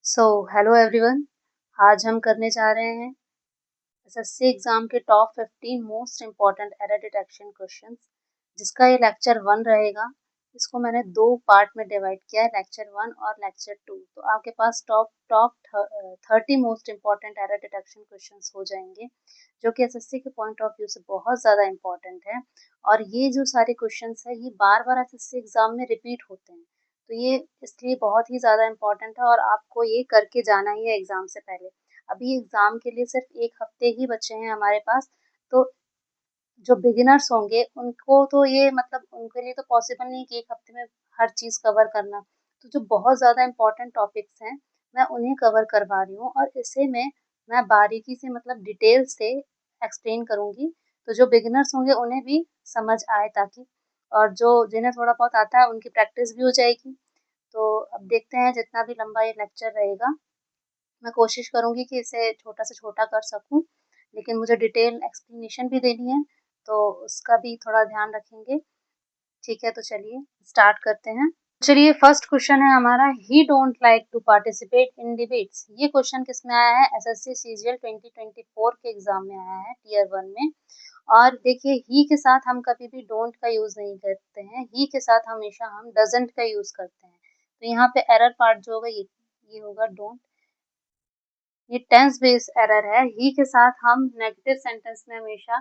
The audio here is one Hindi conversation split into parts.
So hello everyone. आज हम करने जा रहे हैं एसएससी एग्जाम के top 15 most important error detection questions, जिसका ये लेक्चर 1 रहेगा। इसको मैंने दो पार्ट में डिवाइड किया है, लेक्चर 1 और लेक्चर 2। तो आपके पास top top 30 most important error detection questions हो जाएंगे, जो कि एसएससी के पॉइंट ऑफ व्यू से बहुत ज़्यादा इम्पॉर्टेंट है। और ये जो सारे क्वेश्चंस है, ये बार बार एसएससी एग्जाम में रिपीट होते हैं, तो ये इसलिए बहुत ही ज़्यादा इम्पोर्टेंट है और आपको ये करके जाना ही है एग्ज़ाम से पहले। अभी एग्ज़ाम के लिए सिर्फ 1 हफ्ते ही बचे हैं हमारे पास, तो जो बिगिनर्स होंगे उनको तो ये मतलब उनके लिए तो पॉसिबल नहीं कि 1 हफ्ते में हर चीज़ कवर करना। तो जो बहुत ज़्यादा इम्पोर्टेंट टॉपिक्स हैं, मैं उन्हें कवर करवा रही हूँ और इसे में मैं बारीकी से मतलब डिटेल से एक्सप्लेन करूँगी, तो जो बिगिनर्स होंगे उन्हें भी समझ आए, ताकि और जो जिन्हें थोड़ा बहुत आता है उनकी प्रैक्टिस भी हो जाएगी। तो अब देखते हैं, जितना भी लंबा ये लेक्चर रहेगा, मैं कोशिश करूँगी कि इसे छोटा से छोटा कर सकूँ, लेकिन मुझे डिटेल एक्सप्लेनेशन भी देनी है, तो उसका भी थोड़ा ध्यान रखेंगे। ठीक है, तो चलिए स्टार्ट करते हैं। चलिए, फर्स्ट क्वेश्चन है हमारा, he don't like to participate in debates. ये क्वेश्चन किस में आया है? एसएससी सीजीएल 2024 के एग्जाम में आया है, टीयर 1 में। और देखिए, ही के साथ हम कभी भी डोंट का यूज नहीं करते हैं, ही के साथ हमेशा हम डजंट का यूज करते हैं। तो यहाँ पे एरर पार्ट जो होगा ये होगा डोंट। ये टेंस बेस्ड एरर है। ही के साथ हम नेगेटिव सेंटेंस में हमेशा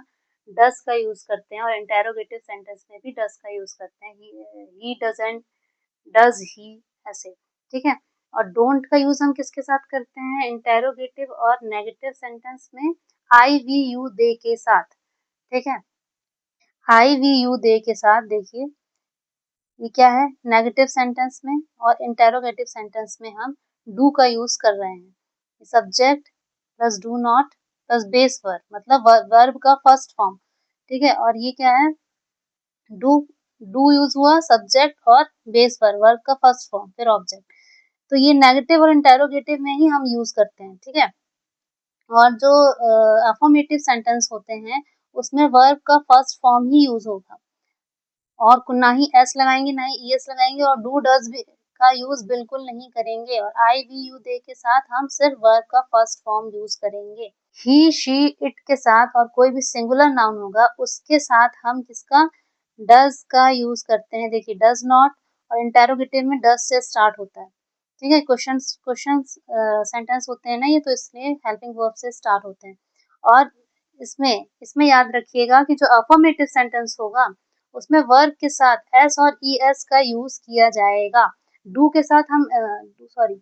डज का यूज करते हैं और इंटेरोगेटिव सेंटेंस में भी डज का यूज करते हैं। ही डजंट, डज ही, ऐसे। ठीक है। और डोंट का यूज हम किसके साथ करते हैं? इंटेरोगेटिव और नेगेटिव सेंटेंस में आई वी यू दे के साथ। ठीक है, आई वी यू दे के साथ। देखिए, ये क्या है? नेगेटिव सेंटेंस में, और इंटेरोगेटिव सेंटेंस में हम डू का यूज कर रहे हैं। Subject plus do not plus base verb, मतलब वर्ब का फर्स्ट फॉर्म। ठीक है, और ये क्या है? डू, डू यूज हुआ, सब्जेक्ट और बेस वर्ब, वर्ब का फर्स्ट फॉर्म, फिर ऑब्जेक्ट। तो ये नेगेटिव और इंटेरोगेटिव में ही हम यूज करते हैं। ठीक है। और जो अफर्मेटिव सेंटेंस होते हैं, उसमें वर्ब का फर्स्ट फॉर्म ही यूज होगा, और ना ही एस लगाएंगे ना ही ईएस लगाएंगे, और डू डज भी का यूज बिल्कुल नहीं करेंगे। और आई वी यू दे के साथ हम सिर्फ वर्ब का फर्स्ट फॉर्म यूज करेंगे। ही शी इट के साथ और कोई भी सिंगुलर नाउन होगा, उसके साथ हम किसका? डज का यूज करते हैं। देखिए, डज नॉट, और इंटेरोगेटिव में डज से स्टार्ट होता है। ठीक है, क्वेश्चंस सेंटेंस होते हैं ना ये, तो इसलिए हेल्पिंग वर्ब से स्टार्ट होते हैं। और इसमें इसमें याद रखिएगा कि जो अफर्मेटिव सेंटेंस होगा, उसमें वर्ब के साथ एस और ई एस का यूज किया जाएगा। डू के साथ हम सॉरी,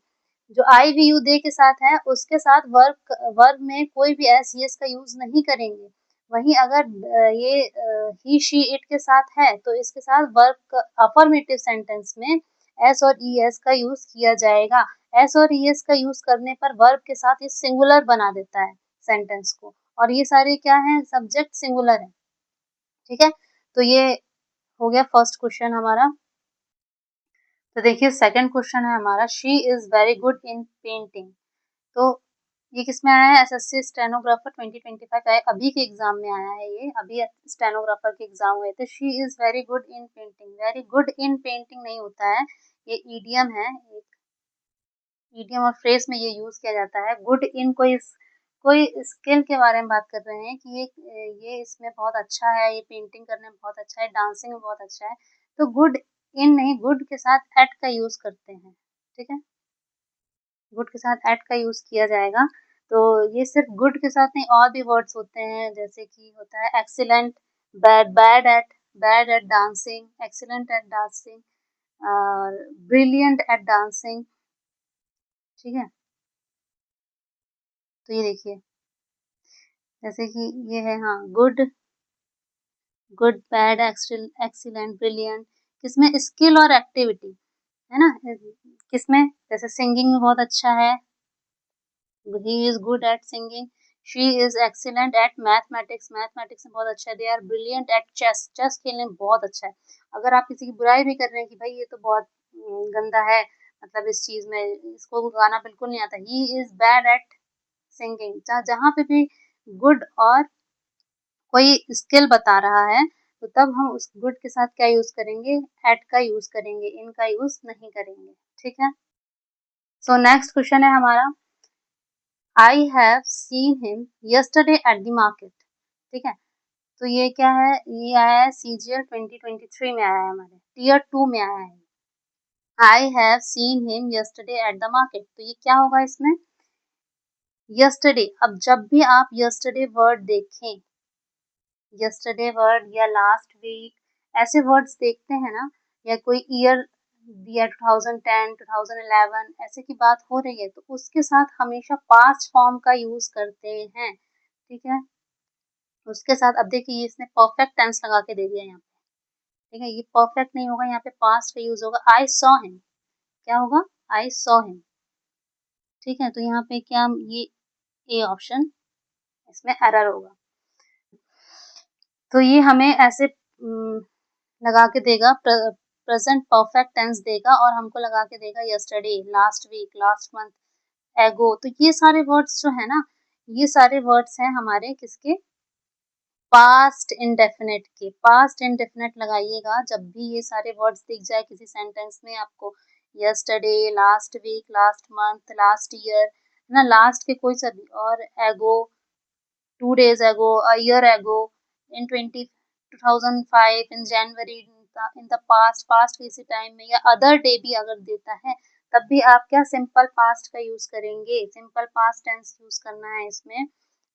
जो आई वी यू दे के साथ है, उसके साथ वर्ब वर्ब में कोई भी एस यस का यूज नहीं करेंगे। वहीं अगर ये ही शी इट के साथ है, तो इसके साथ वर्ब अफर्मेटिव सेंटेंस में एस और ई एस का यूज किया जाएगा। एस और ई एस का यूज करने पर वर्ब के साथ ये सिंगुलर बना देता है सेंटेंस को, और ये सारे क्या है? सब्जेक्ट सिंगुलर है। ठीक है, तो ये हो गया फर्स्ट क्वेश्चन हमारा। तो देखिए, सेकंड क्वेश्चन है हमारा, she is very good in painting. तो ये किसमें आया है? एसएससी स्टेनोग्राफर 2025 का है, अभी के एग्जाम में आया है ये, अभी स्टेनोग्राफर के एग्जाम हुए थे। She is very good in painting. Very good in painting नहीं होता है, ये ईडियम है, एक ईडियम और फ्रेज में ये यूज किया जाता है। गुड इन कोई स्किल के बारे में बात कर रहे हैं कि ये इसमें बहुत अच्छा है, ये पेंटिंग करने में बहुत अच्छा है, डांसिंग में बहुत अच्छा है। तो गुड इन नहीं, गुड के साथ एट का यूज करते हैं। ठीक है, गुड के साथ एट का यूज किया जाएगा। तो ये सिर्फ गुड के साथ नहीं, और भी वर्ड्स होते हैं, जैसे कि होता है excellent, bad, bad at dancing, excellent at dancing, और ब्रिलियंट एट डांसिंग। ठीक है, तो ये देखिए, जैसे कि ये है, हाँ, गुड, बैड, एक्सीलेंट, ब्रिलियंट, किसमें? स्किल और एक्टिविटी, है ना? किसमें? जैसे सिंगिंग में बहुत अच्छा है, he is good at singing. She is excellent at mathematics, mathematics में बहुत अच्छा है। They are brilliant at chess, chess खेलने में बहुत अच्छा है। अगर आप किसी की बुराई भी कर रहे हैं कि भाई ये तो बहुत गंदा है, मतलब इस चीज में इसको गाना बिल्कुल नहीं आता, he is bad at singing. जहाँ पे भी गुड और कोई स्किल बता रहा है, तो तब हम उस गुड के साथ क्या यूज करेंगे? एट का यूज करेंगे, इन का यूज नहीं करेंगे। ठीक है, तो नेक्स्ट क्वेश्चन है हमारा, I have seen him yesterday at the market. ठीक है, तो ये क्या है, ये आया है CGL 2023 में आया है, हमारे टीयर 2 में आया है। I have seen him yesterday at the market, तो ये क्या होगा इसमें, यस्टरडे। अब जब भी आप यस्टरडे वर्ड देखें, यस्टरडे वर्ड या लास्ट वीक, ऐसे वर्ड्स देखते हैं ना, या कोई ईयर दिया 2010, 2011 ऐसे की बात हो रही है, तो उसके साथ हमेशा पास्ट फॉर्म का यूज करते हैं। ठीक है, उसके साथ अब देखिए इसने परफेक्ट टेंस लगा के दे दिया यहाँ पे। ठीक है, ये परफेक्ट नहीं होगा, यहाँ पे पास्ट का यूज होगा। आई सॉ हिम, क्या होगा, आई सॉ हिम। ठीक है, तो यहाँ पे क्या, ये ए ऑप्शन इसमें एरर होगा। तो ये हमें ऐसे लगा के देगा, प्रेजेंट परफेक्ट टेंस देगा, और हमको लगा के देगा yesterday, last week, last month, ago. तो ये सारे वर्ड्स जो है ना, ये सारे वर्ड्स हैं हमारे किसके, पास्ट इंडेफिनिट के। पास्ट इंडेफिनिट लगाइएगा जब भी ये सारे वर्ड्स दिख जाए किसी सेंटेंस में आपको, yesterday, last week, last month, last year, ना लास्ट के कोई सा भी, और एगो, 2 days ago, a year ago, in 2005, in January, in the past, past किसी टाइम में, या अदर डे भी अगर देता है तब भी आप क्या सिंपल पास्ट का यूज करेंगे, सिंपल पास्ट टेंस यूज करना है इसमें।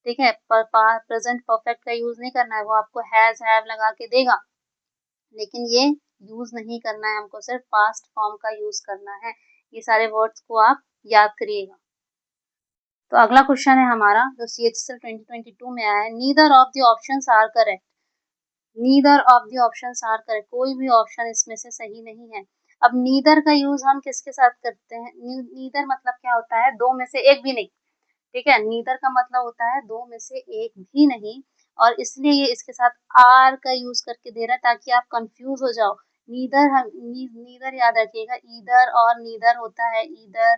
ठीक है, प्रेजेंट परफेक्ट का यूज नहीं करना है, वो आपको हैज हैव लगा के देगा, लेकिन ये यूज नहीं करना है, हमको सिर्फ पास्ट फॉर्म का यूज करना है। ये सारे वर्ड्स को आप याद करिएगा। तो अगला क्वेश्चन है हमारा जो CHSL 2022 में आया है, neither of the options are correct. Neither of the options are correct, कोई भी ऑप्शन इसमें से सही नहीं है। अब नीदर का यूज हम किसके साथ करते हैं, नीदर मतलब क्या होता है, दो में से एक भी नहीं। ठीक है, नीदर का मतलब होता है दो में से एक भी नहीं, और इसलिए ये इसके साथ आर का यूज करके दे रहा है ताकि आप कंफ्यूज हो जाओ। नीदर याद रखिएगा, ईदर और नीदर होता है, ईदर,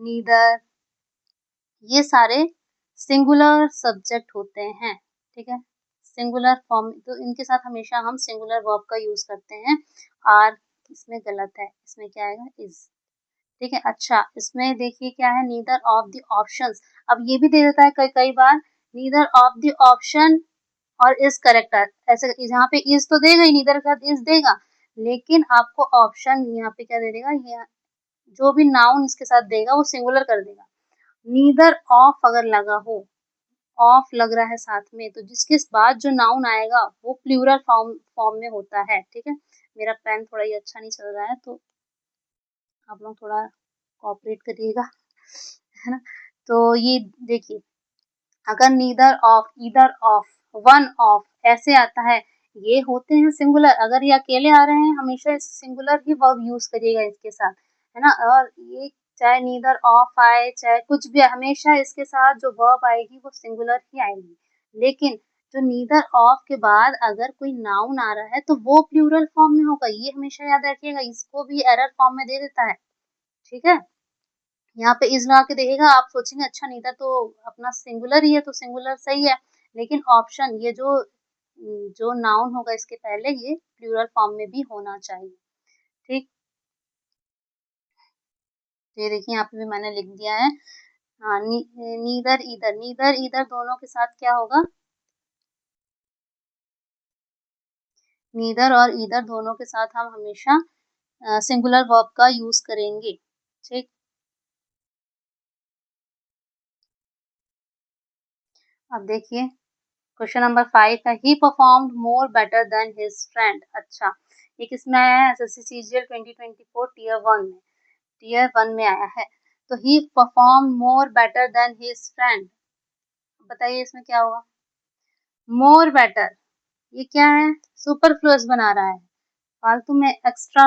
नीदर, ये सारे सिंगुलर सब्जेक्ट होते हैं। ठीक है, सिंगुलर फॉर्म, तो इनके साथ हमेशा हम सिंगुलर वर्ब का यूज करते हैं। आर इसमें गलत है, इसमें क्या आएगा, इज। ठीक है, अच्छा इसमें देखिए क्या है, नीदर ऑफ द ऑप्शंस। अब ये भी दे देता है कई कई बार, नीदर ऑफ द ऑप्शन और इज करेक्ट, ऐसे यहाँ पे इज तो देगा ही, नीदर के साथ इज देगा, लेकिन आपको ऑप्शन यहाँ पे क्या दे देगा, ये जो भी नाउन इसके साथ देगा वो सिंगुलर कर देगा। नीदर ऑफ अगर लगा हो, ऑफ लग रहा है साथ में, तो जिसके बाद जो नाउन आएगा वो प्लूरल फॉर्म में होता है। ठीक है, मेरा पेन थोड़ा ही अच्छा नहीं चल रहा है, तो आप लोग थोड़ा कोऑपरेट करिएगा, है ना। तो ये देखिए, अगर neither of, either of, one of ऐसे आता है, ये होते हैं सिंगुलर। अगर ये अकेले आ रहे हैं, हमेशा सिंगुलर ही वर्ब यूज करिएगा इसके साथ, है ना। और ये चाहे नीदर ऑफ आए चाहे कुछ भी, हमेशा इसके साथ जो वर्ब आएगी वो सिंगुलर ही आएगी। लेकिन जो नीदर ऑफ के बाद अगर कोई नाउन आ रहा है तो वो प्लूरल फॉर्म में होगा, ये हमेशा याद रखिएगा, इसको भी एरर फॉर्म में दे देता है। ठीक है, यहाँ पे इज लगा के देखिएगा, आप सोचेंगे अच्छा नीदर तो अपना सिंगुलर ही है, तो सिंगुलर सही है, लेकिन ऑप्शन ये जो जो नाउन होगा इसके पहले, ये प्लूरल फॉर्म में भी होना चाहिए। ठीक, तो ये देखिए यहाँ पे भी मैंने लिख दिया है। हाँ, नीदर ईदर, नीदर ईदर दोनों के साथ क्या होगा, नीदर और ईदर दोनों के साथ हम हमेशा सिंगुलर वर्ब का यूज करेंगे। ठीक, अब देखिए क्वेश्चन नंबर 5 का, ही परफॉर्म्ड मोर बेटर देन हिज फ्रेंड। अच्छा, ये किसमें आया है, एसएससी सीजीएल 2024 टीयर 1 में आया है। तो he perform more better than his friend, बताइए इसमें क्या होगा, मोर बेटर, ये क्या है, सुपरफ्लुअस बना रहा है, फालतू में एक्स्ट्रा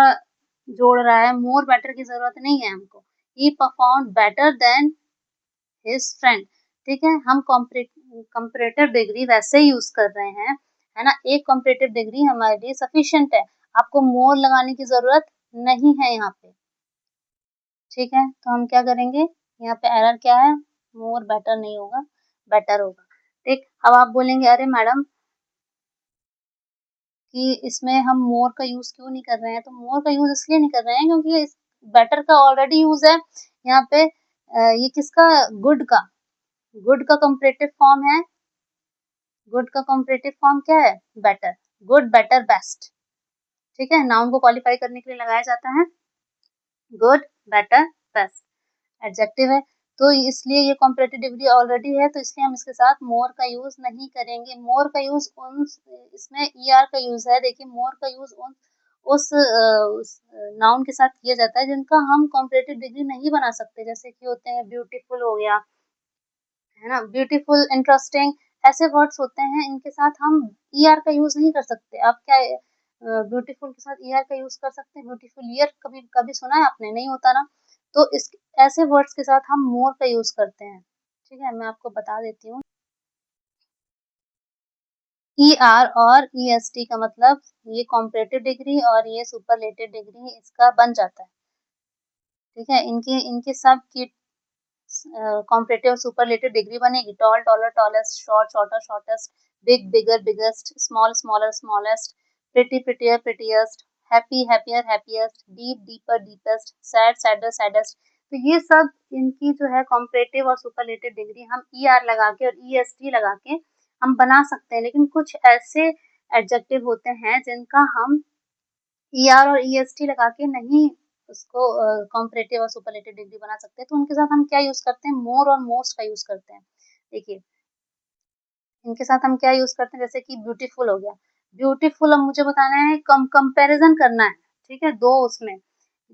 जोड़ रहा है, मोर बेटर की जरूरत नहीं है हमको। He perform better than his friend. ठीक है, हम कंपैरेटिव डिग्री वैसे ही यूज कर रहे हैं, है ना, एक कंपैरेटिव डिग्री हमारे लिए सफिशिएंट है, आपको मोर लगाने की जरूरत नहीं है यहाँ पे। ठीक है, तो हम क्या करेंगे, यहाँ पे एरर क्या है, मोर बेटर नहीं होगा, बेटर होगा। ठीक, अब आप बोलेंगे अरे मैडम कि इसमें हम मोर का यूज क्यों नहीं कर रहे हैं, तो मोर का यूज इसलिए नहीं कर रहे हैं क्योंकि बेटर का ऑलरेडी यूज है यहाँ पे। ये किसका, गुड का कंपैरेटिव फॉर्म है, गुड का कंपैरेटिव फॉर्म क्या है, बेटर, गुड बेटर बेस्ट, ठीक है, नाउन को क्वालिफाई करने के लिए लगाया जाता है गुड बेटर बेस्ट, एडजेक्टिव है, तो इसलिए ये कंपैरेटिव डिग्री ऑलरेडी है, तो इसलिए हम इसके साथ मोर का यूज नहीं करेंगे। मोर का यूज उन, इसमें ईआर का यूज है, देखिए मोर का यूज उस नाउन के साथ किया जाता है जिनका हम कंपैरेटिव डिग्री नहीं बना सकते, जैसे कि होते हैं ब्यूटीफुल हो गया, है ना, ब्यूटीफुल, इंटरेस्टिंग, ऐसे वर्ड्स होते हैं, इनके साथ हम ईआर का यूज नहीं कर सकते। आप क्या ब्यूटीफुल के साथ ईआर का यूज कर सकते हैं, ब्यूटीफुल ईयर कभी कभी सुना है आपने, नहीं होता ना, तो इस ऐसे वर्ड्स के साथ हम मोर का यूज करते हैं, ठीक है, मैं आपको बता देती हूँ। ईआर और ईएसटी का मतलब ये कॉम्परेटिव डिग्री और ये सुपरलेटिव डिग्री इसका बन जाता है, ठीक है, इनके इनके सब की कॉम्परेटिव और सुपरलेटिव डिग्री बनेगी। Tall taller tallest, short shorter shortest, big bigger biggest, small smaller smallest, pretty prettier prettiest, happy happier happiest, deep deeper deepest, sad sadder saddest, तो ये सब इनकी जो है कॉम्परेटिव और सुपरलेटिव डिग्री हम ई आर लगा के और ई एस टी लगा के हम बना सकते हैं, लेकिन कुछ ऐसे एडजेक्टिव होते हैं जिनका हम ई आर और ई एस टी लगा के नहीं उसको कॉम्परेटिव और सुपरलेटिव डिग्री बना सकते हैं, तो उनके साथ हम क्या यूज करते हैं, मोर और मोस्ट का यूज करते हैं। देखिए इनके साथ हम क्या यूज करते हैं, जैसे कि ब्यूटीफुल हो गया, ब्यूटीफुल अब मुझे बताना है, कंपैरिजन करना है, ठीक है, दो उसमें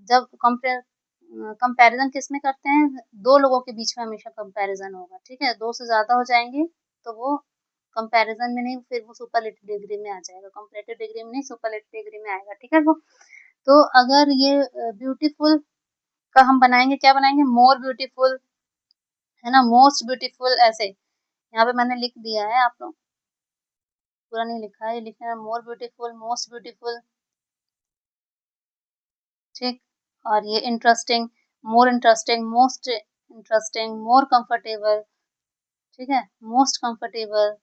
जब कंपैरिजन किस में करते हैं, दो लोगों के बीच में हमेशा कंपैरिजन होगा, ठीक है, दो से ज्यादा हो जाएंगे तो वो कंपैरिजन में नहीं, फिर वो सुपरलेटिव डिग्री में आ जाएगा, कंपैरेटिव डिग्री में नहीं सुपरलेटिव डिग्री में आएगा, ठीक है वो। तो अगर ये ब्यूटीफुल का हम बनाएंगे, क्या बनाएंगे, मोर ब्यूटीफुल, है ना, मोस्ट ब्यूटीफुल, ऐसे यहाँ पे मैंने लिख दिया है, आप लोग पूरा नहीं लिखा है, लिखना है मोर ब्यूटीफुल, मोस्ट ब्यूटीफुल, ठीक, और ये interesting, most interesting, more comfortable, ठीक है, most comfortable,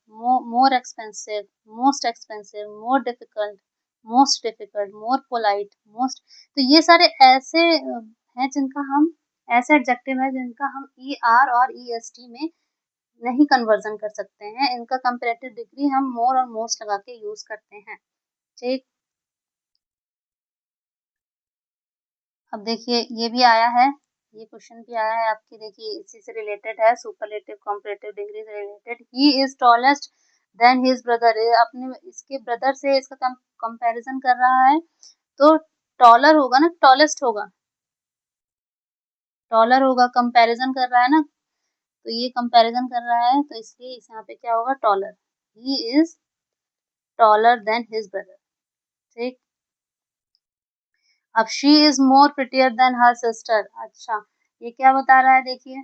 more expensive, most expensive, more difficult, मोर पोलाइट, मोस्ट, तो ये सारे ऐसे हैं जिनका हम, ऐसे एडजेक्टिव है जिनका हम ई आर और ई एस टी में नहीं कन्वर्जन कर सकते हैं, इनका कंपैरेटिव डिग्री हम मोर और मोस्ट लगा के यूज करते हैं, ठीक। अब देखिए ये भी आया है, ये क्वेश्चन भी आया है आपकी, देखिए इसी से रिलेटेड है, सुपरलेटिव कंपैरेटिव डिग्री से related, he is tallest than his brother, अपने इसके ब्रदर से इसका कंपैरिजन कर रहा है, तो टॉलर होगा ना, टॉलर होगा, कंपैरिजन कर रहा है ना, तो ये कंपैरिजन कर रहा है, तो इसलिए इस यहाँ पे क्या होगा, taller, he is taller than his brother, ठीक। अब she is more prettier then her sister, अच्छा ये क्या बता रहा है, देखिए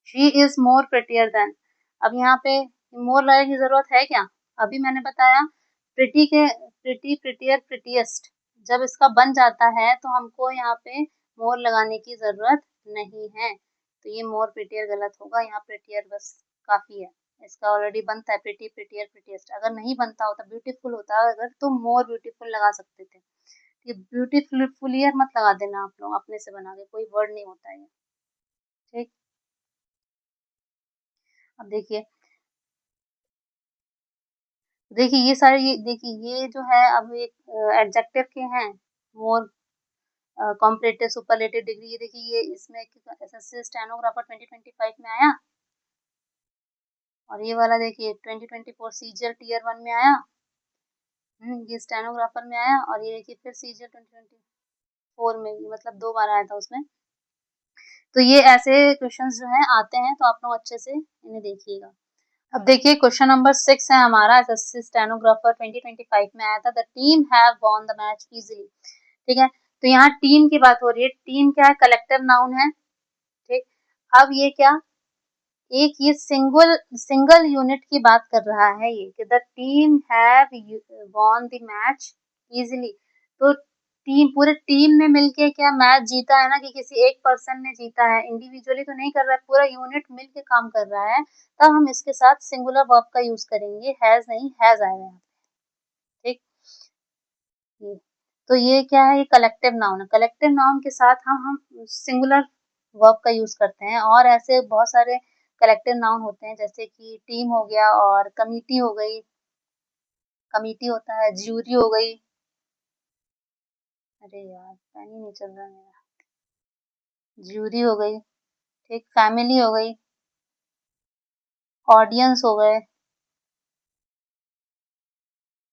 she is more prettier then, अब यहाँ पे मोर लगाने की जरूरत है क्या, अभी मैंने बताया प्रिटी के प्रिटियर प्रिटीएस्ट, जब इसका बन जाता है तो हमको यहाँ पे मोर लगाने की जरूरत नहीं है, तो ये मोर प्रिटियर गलत होगा, यहाँ प्रिटियर बस काफी है, इसका ऑलरेडी बनता है प्रिटी प्रिटियर प्रिटीएस्ट, अगर नहीं बनता होता, ब्यूटीफुल होता अगर तो मोर ब्यूटीफुल लगा सकते थे, ये ब्यूटीफुलियर मत लगा देना आप लोग अपने से बना के, कोई वर्ड नहीं होता है ये, ठीक। अब देखिए, देखिए ये सारे, ये देखिए ये जो है अब एक एडजेक्टिव के हैं, मोर, कॉम्परेटिव, सुपरलेटिव डिग्री, ये देखिए ये इसमें एसएससी स्टेनोग्राफर 2025 में आया, और ये वाला देखिए 2024 सीजीएल टीयर 1 में आया, ये स्टेनोग्राफर में आया, और ये देखिए फिर सीजीएल 2024 में, ये मतलब 2 बार आया था उसमें, तो ये ऐसे क्वेश्चंस जो हैं आते हैं, तो आप लोग अच्छे से इन्हें देखिएगा। अब देखिए क्वेश्चन नंबर 6 है हमारा, एसएससी स्टेनोग्राफर 2025 में आया था, the team have won the match easily, ठीक है, तो यहाँ टीम की बात हो रही है, टीम क्या है, कलेक्टिव नाउन है, ठीक। अब ये क्या, एक ये सिंगल यूनिट की बात कर रहा है, ये कि the team have won the match easily, तो टीम, पूरे टीम ने मिलके क्या मैच जीता है ना, कि किसी एक पर्सन ने जीता है, इंडिविजुअली तो नहीं कर रहा है, पूरा यूनिट मिलके काम कर रहा है, तब हम इसके साथ सिंगुलर वर्ब का यूज करेंगे, हैज नहीं हैज आएगा, ठीक। तो ये क्या है, ये कलेक्टिव नाउन है। कलेक्टिव नाउन के साथ हम सिंगुलर वर्ब का यूज़ करते हैं और ऐसे बहुत सारे कलेक्टिव नाउन होते हैं जैसे कि टीम हो गया और कमिटी हो गई, कमिटी होता है, ज्यूरी हो गई। अरे यार पेन ही नहीं चल रहा मेरा। ज्यूरी हो गई, ठीक, फैमिली हो गई, ऑडियंस हो गए,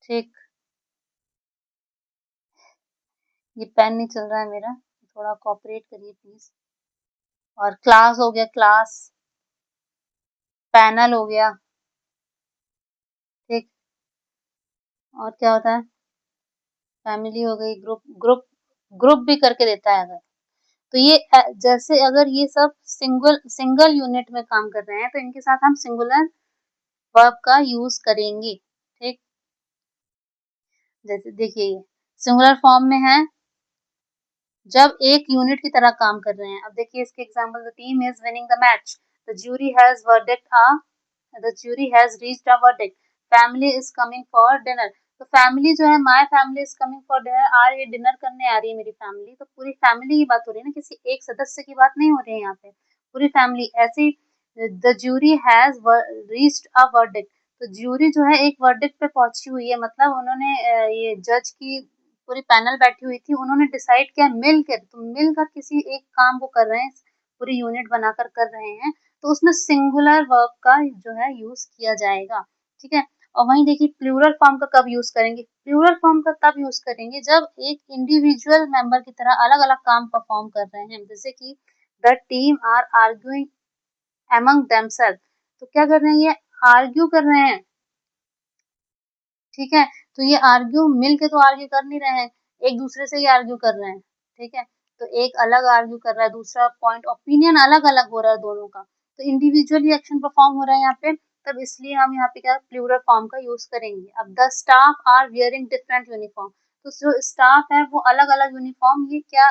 ठीक। ये पेन नहीं चल रहा है मेरा, थोड़ा कोऑपरेट करिए प्लीज। और क्लास हो गया, क्लास, पैनल हो गया, ठीक। और क्या होता है, फैमिली हो गई, ग्रुप ग्रुप ग्रुप भी करके देता है अगर। तो ये जैसे अगर ये सब सिंगल सिंगल यूनिट में काम कर रहे हैं तो इनके साथ हम सिंगुलर वर्ब का यूज करेंगे, ठीक। जैसे देखिए ये सिंगुलर फॉर्म में है जब एक यूनिट की तरह काम कर रहे हैं। अब देखिए इसके example, the team is winning the match, the jury has verdict a the jury has reached a verdict, family is coming for dinner। तो फैमिली जो है, my family is coming for dinner, आ रही है डिनर करने आ रही है मेरी फैमिली, तो पूरी फैमिली की बात हो रही है ना, किसी एक सदस्य की बात नहीं हो रही है यहाँ पे, पूरी फैमिली। ऐसे ही the jury has reached a verdict, तो ज्यूरी जो है एक वर्डिक्ट पे पहुंची हुई है, मतलब उन्होंने ये जज की पूरी पैनल बैठी हुई थी, उन्होंने डिसाइड किया मिलकर, तो मिलकर किसी एक काम को कर रहे हैं, पूरी यूनिट बनाकर कर रहे हैं, तो उसमें सिंगुलर वर्ब का जो है यूज किया जाएगा, ठीक है। और वहीं देखिए प्लूरल फॉर्म का कब यूज करेंगे, प्लूरल फॉर्म का तब यूज करेंगे जब एक इंडिविजुअल मेंबर की तरह अलग अलग काम परफॉर्म कर रहे हैं, जैसे कि the team are arguing among themselves, तो क्या कर रहे हैं, ये आर्ग्यू कर रहे हैं, ठीक है। तो ये आर्ग्यू मिल के तो आर्ग्यू कर नहीं रहे हैं, एक दूसरे से ही आर्ग्यू कर रहे हैं, ठीक है। तो एक अलग आर्ग्यू कर रहा है, दूसरा पॉइंट ओपिनियन अलग अलग हो रहा है दोनों का, तो इंडिविजुअली एक्शन परफॉर्म हो रहा है यहाँ पे, तब इसलिए हम यहाँ पे क्या प्लूरल फॉर्म का यूज करेंगे। अब the staff are wearing different uniform, तो जो स्टाफ है वो अलग अलग यूनिफॉर्म ये क्या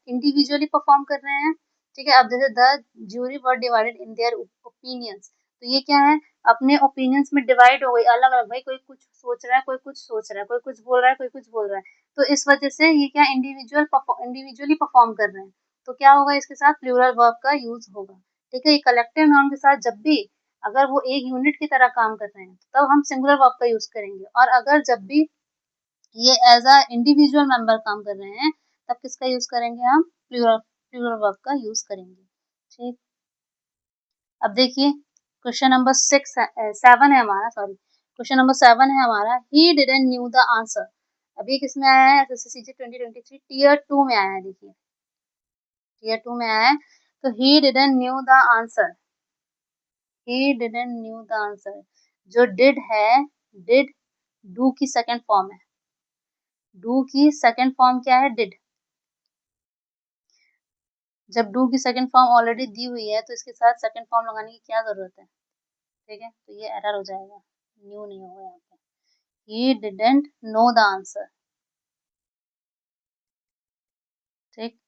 इंडिविजुअली परफॉर्म कर रहे हैं, ठीक है। अब जैसे the jury were divided in their opinions, तो ये क्या है, अपने ओपिनियंस में डिवाइड हो गई, अलग अलग, भाई कोई कुछ सोच रहा है, कोई कुछ सोच रहा है, कोई कुछ बोल रहा है, कोई कुछ बोल रहा है, तो इस वजह से ये क्या इंडिविजुअली परफॉर्म कर रहे हैं, तो क्या होगा, इसके साथ प्लूरल वर्ब का यूज होगा, ठीक है। ये कलेक्टिव नाउन के साथ जब भी अगर वो एक यूनिट की तरह काम कर रहे हैं तब हम सिंगुलर वर्ब का यूज करेंगे, और अगर जब भी ये एज अ इंडिविजुअल मेंबर काम कर रहे हैं तब किसका यूज करेंगे, हम प्लूरल प्लूरल वर्ब का यूज करेंगे, ठीक। अब देखिए क्वेश्चन नंबर 7 है हमारा, सॉरी क्वेश्चन नंबर 7 है हमारा, he didn't knew the answer. अभी किसमें आया है, एसएससी 2023 टीयर 2 में आया है, देखिए टीयर 2 में आया है, तो he didn't knew the answer, he didn't knew the answer, जो डिड है, डिड डू की सेकंड फॉर्म है, डू की सेकंड फॉर्म क्या है, डिड। जब डू की सेकंड फॉर्म ऑलरेडी दी हुई है तो इसके साथ सेकंड फॉर्म लगाने की क्या जरूरत है, ठीक है, तो ये एरर हो जाएगा, न्यू नहीं होगा यहाँ पे, he didn't know the answer, ठीक।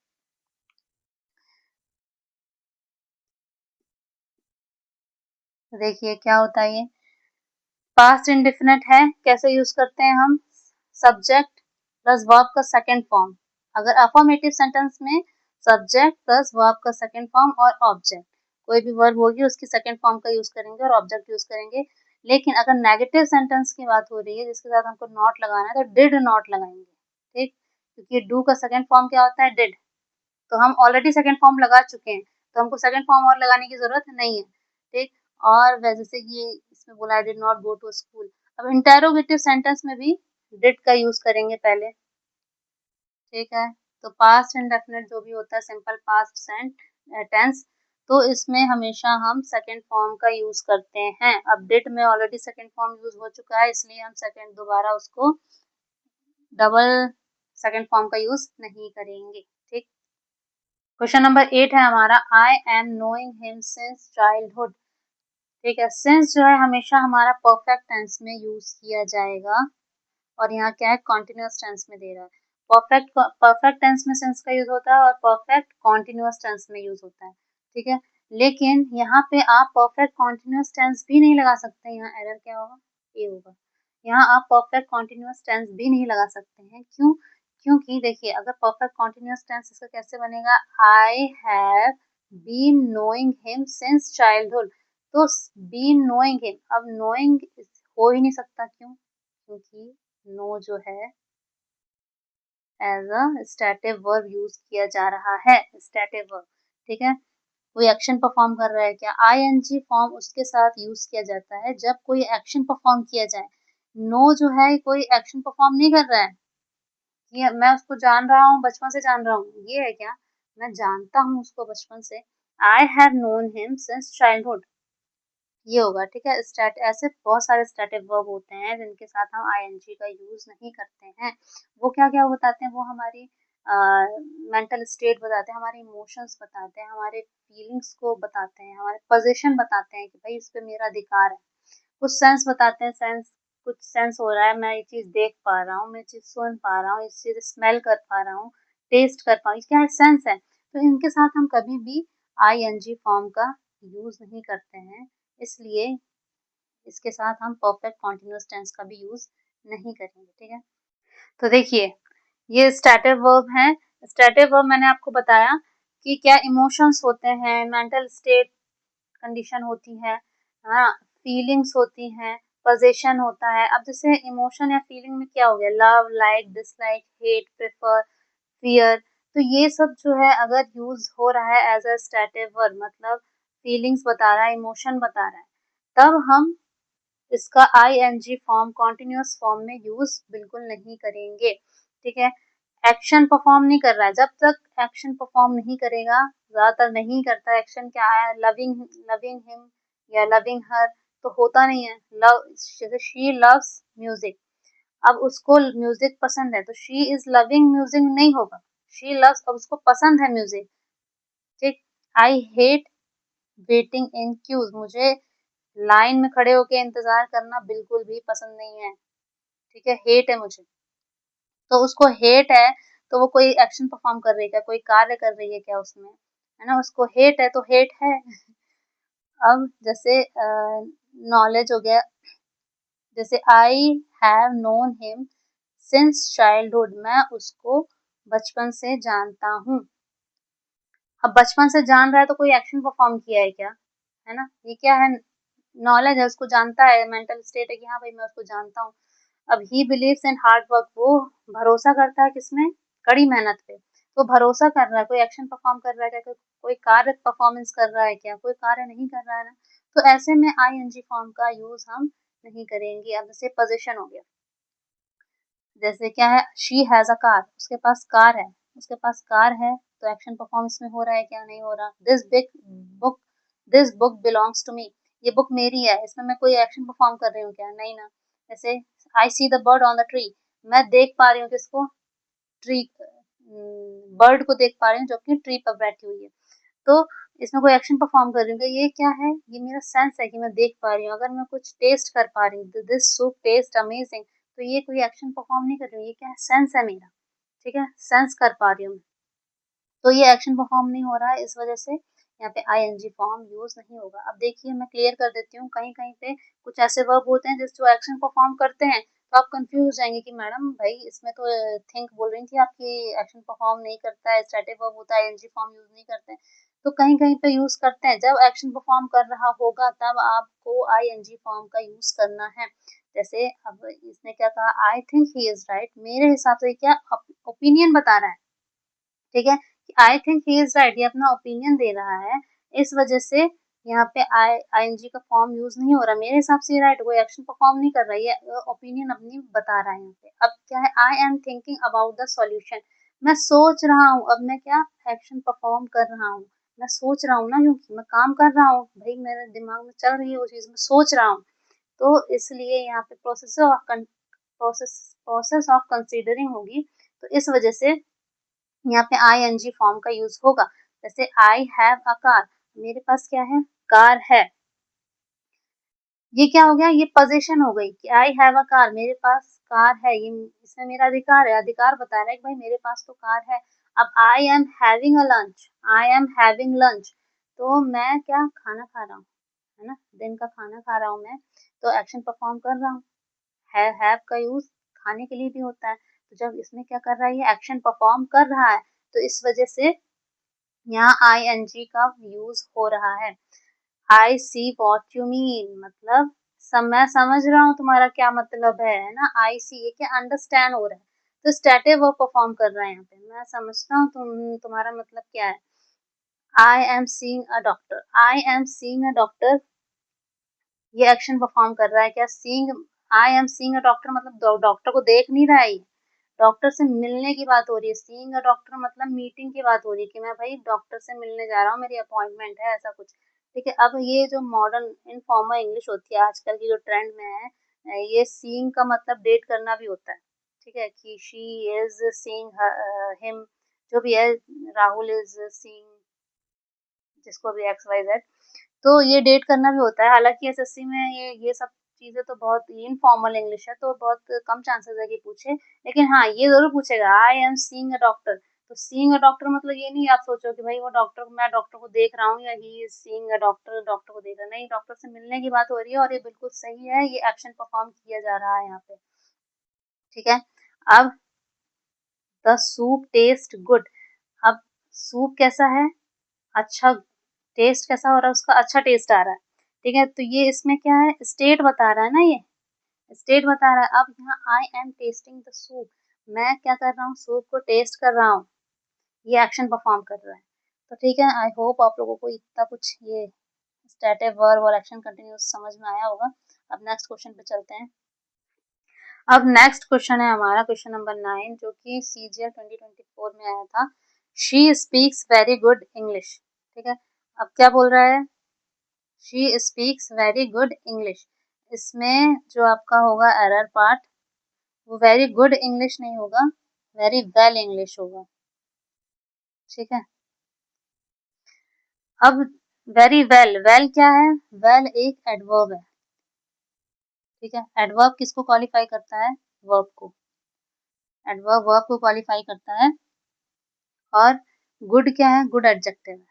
देखिए क्या होता है, ये पास्ट इंडेफिनिट है, कैसे यूज करते हैं हम, सब्जेक्ट प्लस वर्ब का सेकंड फॉर्म, अगर अफर्मेटिव सेंटेंस में सब्जेक्ट प्लस वर्ब का सेकंड फॉर्म और ऑब्जेक्ट, कोई भी वर्ब होगी उसकी सेकंड फॉर्म का यूज करेंगे और ऑब्जेक्ट यूज करेंगे। लेकिन अगर नेगेटिव सेंटेंस की बात हो रही है जिसके साथ हमको नॉट लगाना है तो डिड नॉट लगाएंगे, ठीक, क्योंकि डू का सेकंड फॉर्म क्या होता है, डिड, तो हम ऑलरेडी सेकंड फॉर्म लगा चुके हैं, तो हमको सेकंड फॉर्म और लगाने की जरूरत नहीं है, ठीक। और जैसे कि ये इसमें बोला did not go to school, अब इंटेरोगेटिव सेंटेंस में भी डिड का यूज करेंगे पहले, ठीक है। तो पास्ट इंडेफिनिट जो भी होता है सिंपल पास्ट टेंस, तो इसमें हमेशा हम सेकंड फॉर्म का यूज करते हैं। अब डिड में ऑलरेडी सेकंड फॉर्म यूज हो चुका है, इसलिए हम सेकंड दोबारा उसको डबल सेकंड फॉर्म का यूज नहीं करेंगे, ठीक। क्वेश्चन नंबर 8 है हमारा, I am knowing him since childhood, ठीक है। सिंस जो है हमेशा हमारा परफेक्ट टेंस में यूज किया जाएगा, और यहाँ क्या है, कॉन्टिन्यूअस टेंस में दे रहा है, परफेक्ट परफेक्ट टेंस में सिंस का यूज होता है और परफेक्ट कॉन्टिन्यूअस टेंस में यूज होता है, ठीक है। लेकिन यहाँ पे आप परफेक्ट कॉन्टिन्यूअस टेंस भी नहीं लगा सकते, यहाँ एरर क्या होगा, ये होगा, यहाँ आप परफेक्ट कॉन्टिन्यूअस टेंस भी नहीं लगा सकते हैं, क्यों, क्योंकि देखिए अगर परफेक्ट कंटीन्यूअस टेंस इसका कैसे बनेगा, I have been knowing him since childhood. तो बीन नोइंग हिम, अब नोइंग हो ही नहीं सकता, क्यों? क्योंकि नो जो है as a stative verb use किया जा रहा है, स्टैटिव वर्ब, ठीक है। कोई एक्शन परफॉर्म कर रहा है क्या, आईएनजी फॉर्म उसके साथ यूज किया जाता है जब कोई एक्शन परफॉर्म किया जाए। नो जो है कोई एक्शन परफॉर्म नहीं कर रहा है, ये मैं उसको जान रहा हूँ, बचपन से जान रहा हूँ, ये है क्या, मैं जानता हूँ उसको बचपन से। I have known him since childhood, ये होगा, ठीक है। स्टैट ऐसे बहुत सारे स्टैटिव वर्ब होते हैं जिनके साथ हम आईएनजी का यूज नहीं करते हैं। वो क्या क्या बताते हैं, वो हमारी मेंटल स्टेट बताते हैं, हमारे इमोशंस बताते हैं, हमारे फीलिंग्स को बताते हैं, हमारे पोजीशन बताते हैं कि भाई इस पे मेरा अधिकार है। कुछ सेंस बताते हैं, सेंस कुछ सेंस हो रहा है, मैं ये चीज देख पा रहा हूँ, मैं चीज सुन पा रहा हूँ, इस चीज स्मेल कर पा रहा हूँ, टेस्ट कर पा रहा हूँ, क्या है, सेंस है। तो इनके साथ हम कभी भी आईएनजी फॉर्म का यूज नहीं करते हैं, इसलिए इसके साथ हम परफेक्ट कॉन्टिन्यूअस टेंस का भी यूज नहीं करेंगे, ठीक है। तो देखिए ये स्टैटिव वर्ब हैं। स्टैटिव वर्ब मैंने आपको बताया कि क्या इमोशंस होते हैं, मेंटल स्टेट कंडीशन होती है, हाँ, फीलिंग्स होती हैं, पोजीशन होता है। अब जैसे इमोशन या फीलिंग में क्या हो गया, love, like, dislike, hate, prefer, fear, तो ये सब जो है अगर यूज हो रहा है एज अ स्टैटिव वर्ब, मतलब फीलिंग्स बता रहा है, इमोशन बता रहा है, तब हम इसका आईएनजी फॉर्म कॉन्टिन्यूअस फॉर्म में यूज बिल्कुल नहीं करेंगे, ठीक है। एक्शन परफॉर्म नहीं कर रहा है, जब तक एक्शन परफॉर्म नहीं करेगा, ज्यादातर नहीं करता एक्शन, क्या है, लविंग लविंग हिम या लविंग हर, तो होता नहीं है। लव, जैसे शी लव्स म्यूजिक, अब उसको म्यूजिक पसंद है तो शी इज लविंग म्यूजिक नहीं होगा, शी लव्स, अब उसको पसंद है म्यूजिक, ठीक। I hate waiting in queues, मुझे लाइन में खड़े होके इंतजार करना बिल्कुल भी पसंद नहीं है, ठीक है, हेट है मुझे। तो उसको हेट है, तो वो कोई एक्शन परफॉर्म कर रही है क्या, कोई कार्य कर रही है क्या उसमें, है ना, उसको हेट है तो हेट है। अब जैसे नॉलेज हो गया, जैसे I have known him since childhood, मैं उसको बचपन से जानता हूँ। अब बचपन से जान रहा है तो कोई एक्शन परफॉर्म किया है क्या, है ना, ये क्या है, नॉलेज है, उसको जानता है, मेंटल स्टेट है कि हाँ भाई मैं उसको जानता हूँ। अब he believes in hard work, वो भरोसा करता है किसमें, कड़ी मेहनत पे, तो भरोसा कर रहा है, कोई एक्शन परफॉर्म कर रहा है क्या, कोई कार्य परफॉर्मेंस कर रहा है क्या, कोई कार्य नहीं कर रहा है ना, तो ऐसे में आईएनजी फॉर्म का यूज हम नहीं करेंगे। अब जैसे पोजीशन हो गया, जैसे क्या है, शी हैज अ कार, उसके पास कार है, उसके पास कार है, तो एक्शन परफॉर्म इसमें हो रहा है क्या, नहीं हो रहा। Book this book belongs to me, ये बुक मेरी है, इसमें मैं कोई एक्शन परफॉर्म कर रही हूँ क्या, नहीं ना। जैसे I see the bird on the tree, मैं देख पा रही हूँ किसको, ट्री, बर्ड को देख पा रही हूँ जो कि ट्री पर बैठी हुई है, तो इसमें कोई एक्शन परफॉर्म कर रही हूँ, ये क्या है, ये मेरा सेंस है कि मैं देख पा रही हूँ। अगर मैं कुछ टेस्ट कर पा रही हूँ, दिस सूप टेस्ट अमेजिंग, तो ये कोई एक्शन परफॉर्म नहीं कर रही हूँ, ये क्या है, सेंस है मेरा, ठीक है, सेंस कर पा रही हूँ, तो ये एक्शन परफॉर्म नहीं हो रहा है, इस वजह से यहाँ पे आईएनजी फॉर्म यूज नहीं होगा। अब देखिए मैं क्लियर कर देती हूँ, कहीं कहीं पे कुछ ऐसे वर्ब होते हैं जिस जो एक्शन परफॉर्म करते हैं, तो आप कंफ्यूज हो जाएंगे कि मैडम भाई इसमें तो थिंक बोल रही थी आपकी, एक्शन परफॉर्म नहीं करता है, स्टैटिक वर्ब होता है, आईएनजी फॉर्म यूज नहीं करते हैं, तो कहीं कहीं पे यूज करते हैं, जब एक्शन परफॉर्म कर रहा होगा तब आपको आईएनजी फॉर्म का यूज करना है। जैसे अब इसने क्या कहा, I think he is right, मेरे हिसाब से क्या ओपिनियन बता रहा है, ठीक है, I think he is right, ये अपना ओपिनियन दे रहा है, इस वजह से यहाँ पे आईएनजी का फॉर्म यूज नहीं हो रहा, मेरे हिसाब से राइट, कोई एक्शन परफॉर्म नहीं कर रही है, ओपिनियन अपनी बता रहा है यहाँ पे। अब क्या है, I am thinking about the solution, मैं सोच रहा हूँ, अब मैं क्या एक्शन परफॉर्म कर रहा हूँ, मैं सोच रहा हूँ ना, क्योंकि मैं काम कर रहा हूँ भाई, मेरे दिमाग में चल रही है वो चीज, मैं सोच रहा हूँ, तो इसलिए यहाँ पे प्रोसेस ऑफ कंसिडरिंग होगी, तो इस वजह से यहाँ पे आईएनजी फॉर्म का यूज होगा। जैसे आई हैव अ कार, मेरे पास क्या है, कार है, ये क्या हो गया, ये पोजीशन हो गई कि आई हैव अ कार, मेरे पास कार है, ये इसमें मेरा अधिकार है, अधिकार बता रहा है कि भाई मेरे पास तो कार है। अब I am having a lunch, I am having lunch, तो मैं क्या खाना खा रहा हूँ, है ना, दिन का खाना खा रहा हूँ मैं, तो एक्शन परफॉर्म कर रहा हूँ, हैव का यूज खाने के लिए भी होता है, तो जब इसमें क्या कर रहा है, ये एक्शन परफॉर्म कर रहा है, तो इस वजह से यहाँ ING का यूज हो रहा है। आई सी वॉट यू मीन, मतलब मैं समझ रहा हूँ तुम्हारा क्या मतलब है ना। आई सी, ये क्या अंडरस्टैंड हो रहा है, तो स्टैटिव वर्ब परफॉर्म कर रहा है यहाँ पे। मैं समझता हूँ तुम्हारा मतलब क्या है। I am seeing a doctor, I am seeing a doctor, ये एक्शन परफॉर्म कर रहा है क्या। Seeing, I am seeing a doctor मतलब डॉक्टर को देख नहीं रहा है, डॉक्टर से मिलने की बात हो रही है। सीइंग अ डॉक्टर मतलब मीटिंग की बात हो रही है कि मैं भाई डॉक्टर से मिलने जा रहा हूँ, मेरी अपॉइंटमेंट है, ऐसा कुछ। ठीक है, अब ये जो मॉडर्न इनफॉर्मल इंग्लिश होती है आजकल की जो ट्रेंड में है, ये सीइंग का मतलब डेट करना भी होता है। ठीक है, कि शी इज सीइंग हिम, जो भी है, राहुल इज सीइंग जिसको भी XYZ, तो ये डेट करना भी होता है। हालांकि SSC में ये सब चीजें तो बहुत इनफॉर्मल इंग्लिश है, तो बहुत कम चांसेस है कि पूछे। लेकिन हाँ, ये जरूर पूछेगा, I am seeing a doctor. तो सीइंग अ डॉक्टर मतलब ये नहीं आप सोचो कि भाई वो डॉक्टर, मैं डॉक्टर को देख रहा हूँ, या he is seeing a doctor, doctor को देख रहा है। नहीं, डॉक्टर से मिलने की बात हो रही है, और ये बिल्कुल सही है, ये एक्शन परफॉर्म किया जा रहा है यहाँ पे। ठीक है, अब द सूप टेस्ट गुड। अब सूप कैसा है, अच्छा, टेस्ट कैसा हो रहा है उसका, अच्छा टेस्ट आ रहा है। ठीक है, तो ये इसमें क्या है, स्टेट बता रहा है ना, ये स्टेट बता रहा है। अब यहाँ I am testing the soup, मैं क्या कर रहा हूँ, सूप को टेस्ट कर रहा हूँ, ये एक्शन परफॉर्म कर रहा है। तो ठीक है, आई होप आप लोगों को इतना कुछ ये स्टैटिव वर्ब और एक्शन कंटिन्यूस समझ में आया होगा। अब नेक्स्ट क्वेश्चन पे चलते हैं। अब नेक्स्ट क्वेश्चन है हमारा क्वेश्चन नंबर 9, जो कि CGL 2024 में आया था। She speaks very good English. ठीक है, अब क्या बोल रहा है, she speaks very good English. इसमें जो आपका होगा एरर पार्ट, वो वेरी गुड इंग्लिश नहीं होगा, वेरी वेल इंग्लिश होगा। ठीक है, अब वेरी वेल, वेल क्या है, वेल एक एडवर्ब है। ठीक है, एडवर्ब किसको क्वालिफाई करता है, वर्ब को, एडवर्ब वर्ब को क्वालिफाई करता है। और गुड क्या है, गुड एडजेक्टिव है,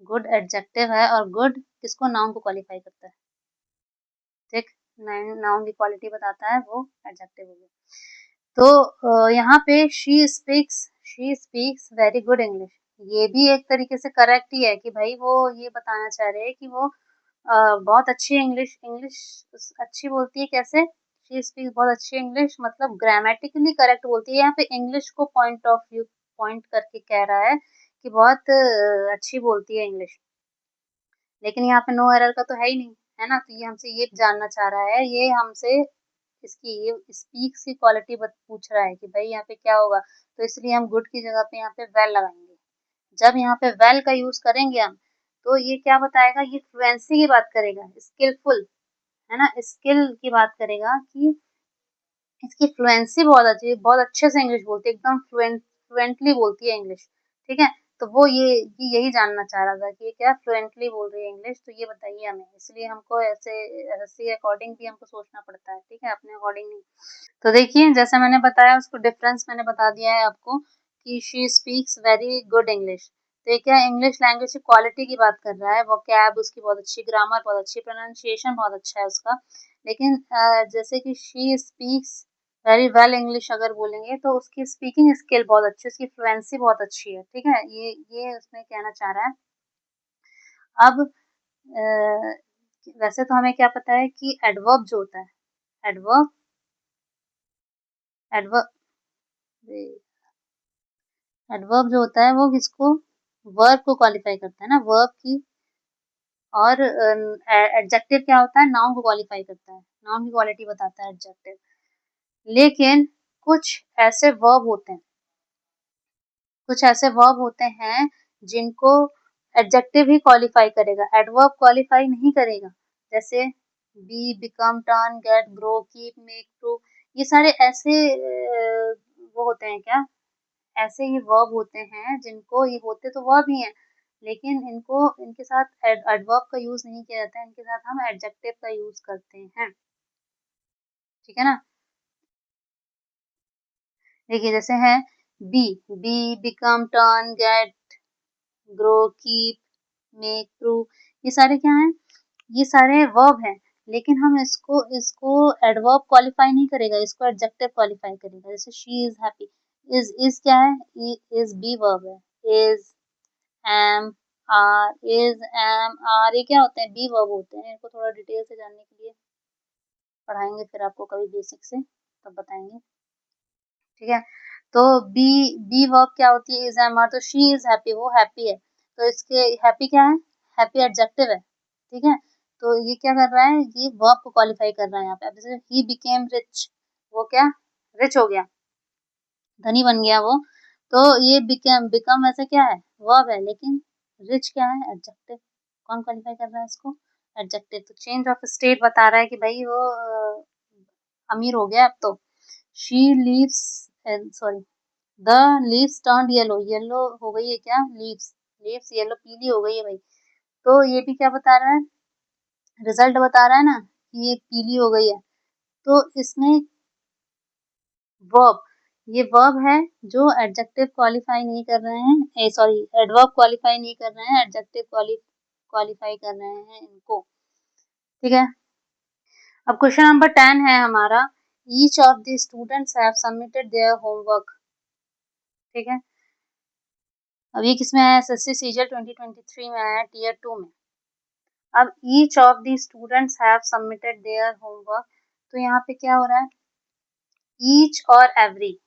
गुड एडजेक्टिव है, और गुड किसको, नाउन को क्वालिफाई करता है। ठीक, नाउन की क्वालिटी बताता है, वो एडजेक्टिव हो गया। तो यहाँ पे she speaks very good English, ये भी एक तरीके से करेक्ट ही है कि भाई वो ये बताना चाह रहे हैं कि वो बहुत अच्छी इंग्लिश इंग्लिश अच्छी बोलती है। कैसे, शी स्पीक्स बहुत अच्छी इंग्लिश, मतलब ग्रामेटिकली करेक्ट बोलती है। यहाँ पे इंग्लिश को पॉइंट ऑफ व्यू पॉइंट करके कह रहा है कि बहुत अच्छी बोलती है इंग्लिश। लेकिन यहाँ पे नो एरर का तो है ही नहीं, है ना। तो ये हमसे ये जानना चाह रहा है, ये हमसे इसकी ये स्पीक्स की क्वालिटी पूछ रहा है कि भाई यहाँ पे क्या होगा। तो इसलिए हम गुड की जगह पे यहाँ पे वेल लगाएंगे। जब यहाँ पे वेल का यूज करेंगे हम, तो ये क्या बताएगा, ये फ्लुएंसी की बात करेगा, स्किलफुल, है ना, स्किल की बात करेगा कि इसकी फ्लुएंसी बहुत अच्छी है, बहुत अच्छे से इंग्लिश बोलती है, एकदम फ्लुएंटली बोलती है इंग्लिश। ठीक है, तो वो ये यही जानना चाह रहा था कि ये क्या फ्लुएंटली बोल रही है इंग्लिश, तो ये बताइए हमें। इसलिए हमको ऐसे SSC अकॉर्डिंग भी हमको सोचना पड़ता है। ठीक है, अपने अकॉर्डिंग नहीं। तो देखिए, जैसे मैंने बताया, उसको डिफरेंस मैंने बता दिया है आपको कि she speaks very good English. तो ये क्या इंग्लिश लैंग्वेज की क्वालिटी की बात कर रहा है, वोकैब उसकी बहुत अच्छी, ग्रामर बहुत अच्छी, प्रोनाउंसिएशन बहुत अच्छा है उसका। लेकिन जैसे कि she speaks very well English अगर बोलेंगे, तो उसकी स्पीकिंग स्किल बहुत अच्छी, उसकी फ्लुएंसी बहुत अच्छी है। ठीक है, ये उसमें कहना चाह रहा है। अब वैसे तो हमें क्या पता है कि एडवर्ब जो होता है, एडवर्ब एडवर्ब एडवर्ब जो होता है वो किसको, वर्ब को क्वालिफाई करता है ना, वर्ब की। और एडजेक्टिव क्या होता है, नाउन को क्वालिफाई करता है, नाउन की क्वालिटी बताता है एडजेक्टिव। लेकिन कुछ ऐसे वर्ब होते हैं, कुछ ऐसे वर्ब होते हैं जिनको एडजेक्टिव ही क्वालिफाई करेगा, एडवर्ब क्वालिफाई नहीं करेगा। जैसे be, become, turn, get, grow, keep, make, to, ये सारे ऐसे वो होते हैं क्या, ऐसे ही वर्ब होते हैं जिनको, ये होते तो वर्ब ही हैं, लेकिन इनको इनके साथ एडवर्ब का यूज नहीं किया जाता है, इनके साथ हम एडजेक्टिव का यूज करते हैं। ठीक है ना, देखिए जैसे है be, become, turn, get, grow, keep, make, prove, ये सारे क्या हैं, ये सारे वर्ब हैं। लेकिन हम इसको इसको एडवर्ब क्वालिफाई नहीं करेगा, इसको एडजेक्टिव क्वालिफाई करेगा। जैसे शी इज हैप्पी, इज क्या है, इज बी वर्ब है, is, am, are, is, am, are, ये क्या होते हैं, बी वर्ब होते हैं। इनको थोड़ा डिटेल से जानने के लिए पढ़ाएंगे फिर आपको कभी बेसिक से, तब बताएंगे, ठीक है। तो बी बी वर्ब क्या होती है, इज, एम, आर, तो शी इज हैप्पी, वो हैप्पी है, तो इसके हैप्पी क्या है, हैप्पी एडजेक्टिव है, ठीक है। तो ये क्या कर रहा है, ये वर्ब को क्वालिफाई कर रहा है यहाँ पे। अब जैसे ही बिकेम रिच, वो क्या, रिच हो गया, धनी बन गया वो, तो ये बिकम वैसे क्या है, वर्ब है, लेकिन रिच क्या है, एडजेक्टिव। कौन क्वालिफाई कर रहा है इसको, एडजेक्टिव। तो चेंज ऑफ स्टेट बता रहा है कि भाई वो अमीर हो गया अब तो। She leaves, sorry, the leaves turned yellow, yellow हो गई है क्या, लीव्स, लीव्स येलो, पीली हो गई है भाई। तो ये भी क्या बता रहा है, रिजल्ट बता रहा है ना कि ये पीली हो गई है। तो इसमें वर्ब, ये वर्ब है जो एडजेक्टिव क्वालिफाई नहीं कर रहे हैं, सॉरी, एडवर्ब क्वालिफाई नहीं कर रहे हैं, एडजेक्टिव क्वालिफाई कर रहे हैं इनको, ठीक है। अब क्वेश्चन नंबर 10 है हमारा, each of the students have submitted their homework, ठीक है। अब ये किसमें आया, एसएससी सीजीएल 2023 में आया, टीयर 2 में। अब each of the students have submitted their homework, तो यहाँ पे क्या हो रहा है, ईच और एवरी,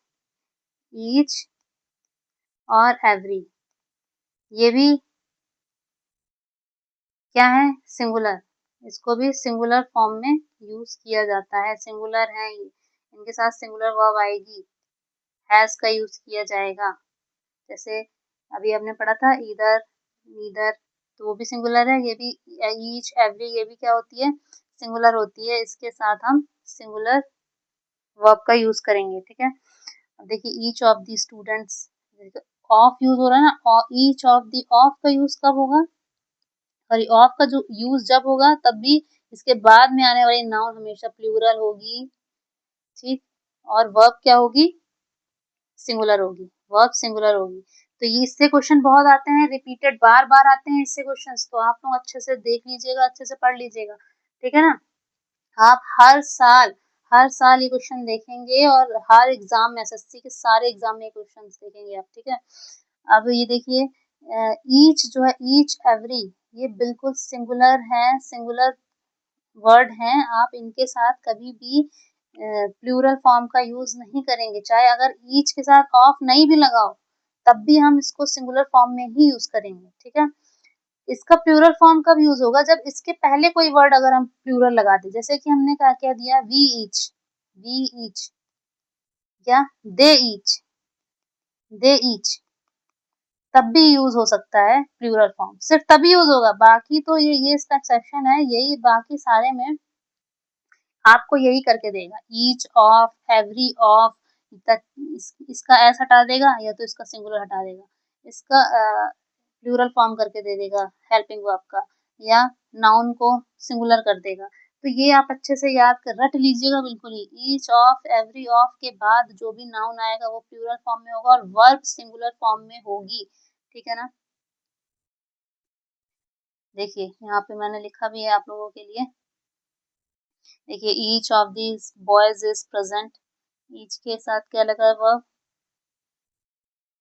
ईच और एवरी, ये भी क्या है, सिंगुलर, इसको भी सिंगुलर फॉर्म में यूज किया जाता है, सिंगुलर है ये, इनके साथ सिंगुलर वर्ब आएगी, हैज का यूज किया जाएगा। जैसे अभी हमने पढ़ा था ईदर, नीदर, तो वो भी सिंगुलर है, ये भी ईच, एवरी, ये भी क्या होती है, सिंगुलर होती है, इसके साथ हम सिंगुलर वर्ब का यूज करेंगे, ठीक है। अब देखिए each of the students, of use हो रहा है ना, ईच ऑफ द, ऑफ का यूज कब होगा, और ऑफ का जो यूज जब होगा तब भी इसके बाद में आने वाली नाउन हमेशा प्लूरल होगी, ठीक, और वर्ब क्या होगी, सिंगुलर होगी, वर्ब सिंगुलर होगी। तो ये इससे क्वेश्चन बहुत आते हैं, रिपीटेड बार बार आते हैं इससे क्वेश्चंस, तो आप लोग अच्छे से देख लीजिएगा, अच्छे से पढ़ लीजिएगा, ठीक है ना। आप हर साल ये क्वेश्चन देखेंगे, और हर एग्जाम में, एसएससी के सारे एग्जाम में क्वेश्चन देखेंगे आप, ठीक है। अब ये देखिए, ईच जो है, ईच, एवरी, ये बिल्कुल सिंगुलर है, सिंगुलर वर्ड हैं, आप इनके साथ कभी भी प्लूरल फॉर्म का यूज नहीं करेंगे, चाहे अगर ईच के साथ ऑफ नहीं भी लगाओ तब भी हम इसको सिंगुलर फॉर्म में ही यूज करेंगे, ठीक है। इसका प्लूरल फॉर्म कब यूज होगा, जब इसके पहले कोई वर्ड अगर हम प्लूरल लगा दें, जैसे कि हमने क्या दिया, वी ईच, या दे ईच, दे ईच, तब भी यूज हो सकता है प्लूरल फॉर्म, सिर्फ तभी यूज होगा, बाकी तो ये इसका एक्सेप्शन है, यही बाकी सारे में आपको यही करके देगा, ईच, ऑफ, एवरी, ऑफ, इसका एस हटा देगा, या तो इसका सिंगुलर हटा देगा, इसका प्लूरल फॉर्म करके दे देगा हेल्पिंग वर्ब का, या नाउन को सिंगुलर कर देगा। तो ये आप अच्छे से याद कर रट लीजिएगा बिल्कुल ही, ईच, ऑफ, एवरी, ऑफ के बाद जो भी नाउन आएगा वो प्लूरल फॉर्म में होगा, और वर्ब सिंगुलर फॉर्म में होगी, ठीक है ना। देखिए यहाँ पे मैंने लिखा भी है आप लोगों के लिए, देखिए each of these boys is present, each के साथ क्या लगा है, वर्ब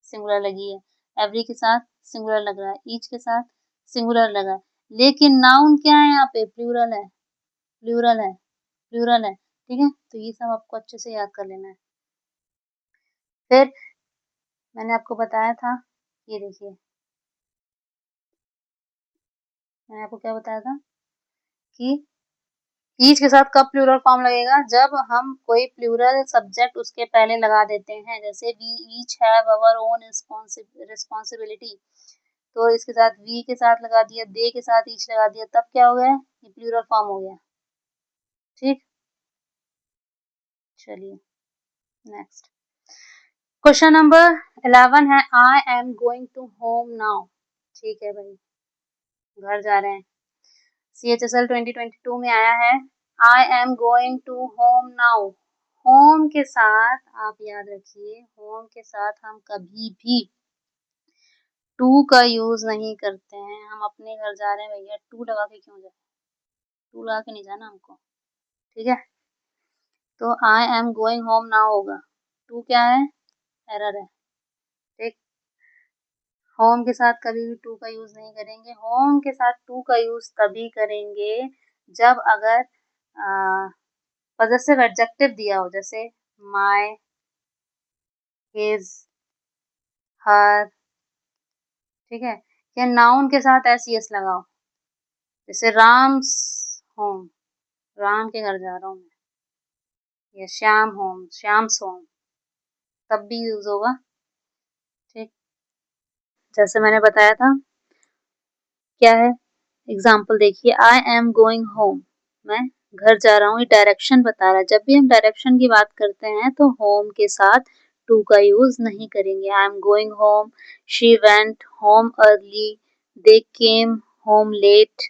सिंगुलर लगी है, एवरी के साथ सिंगुलर लग रहा है, ईच के साथ सिंगुलर लगा है, लेकिन नाउन क्या है यहाँ पे, प्लूरल है, प्लूरल है, प्लूरल है, ठीक है। तो ये सब आपको अच्छे से याद कर लेना है। फिर मैंने आपको बताया था, ये देखिए मैंने आपको क्या बताया था कि ईच के साथ कब प्लूरल फॉर्म लगेगा, जब हम कोई प्लूरल सब्जेक्ट उसके पहले लगा देते हैं, जैसे we each have our own responsibility, तो इसके साथ वी के साथ लगा दिया, दे के साथ ईच लगा दिया, तब क्या हो गया, ये प्लूरल फॉर्म हो गया, ठीक। चलिए नेक्स्ट, क्वेश्चन नंबर 11 है, I am going to home now, ठीक है भाई, घर जा रहे हैं, CHSL 2022 में आया है, I am going to home now. Home के साथ आप याद रखिए, होम के साथ हम कभी भी टू का यूज नहीं करते हैं, हम अपने घर जा रहे हैं भैया, टू लगा के क्यों जाए, टू लगा के नहीं जाना हमको, ठीक है। तो आई एम गोइंग होम नाउ होगा, टू क्या है, एरर है, ठीक। होम के साथ कभी भी टू का यूज नहीं करेंगे। होम के साथ टू का यूज तभी करेंगे जब अगर पॉजेसिव एडजेक्टिव दिया हो, जैसे माय, हिज, हर, ठीक है। या नाउन के साथ एस यस लगाओ, जैसे राम्स होम, राम के घर जा रहा हूँ मैं, या श्याम होम, श्याम्स होम, तब भी यूज होगा, ठीक। जैसे मैंने बताया था, क्या है एग्जाम्पल देखिए, आई एम गोइंग होम, मैं घर जा रहा हूँ, ये डायरेक्शन बता रहा है। जब भी हम डायरेक्शन की बात करते हैं तो होम के साथ टू का यूज नहीं करेंगे। I am going home, she went home early, they came home late,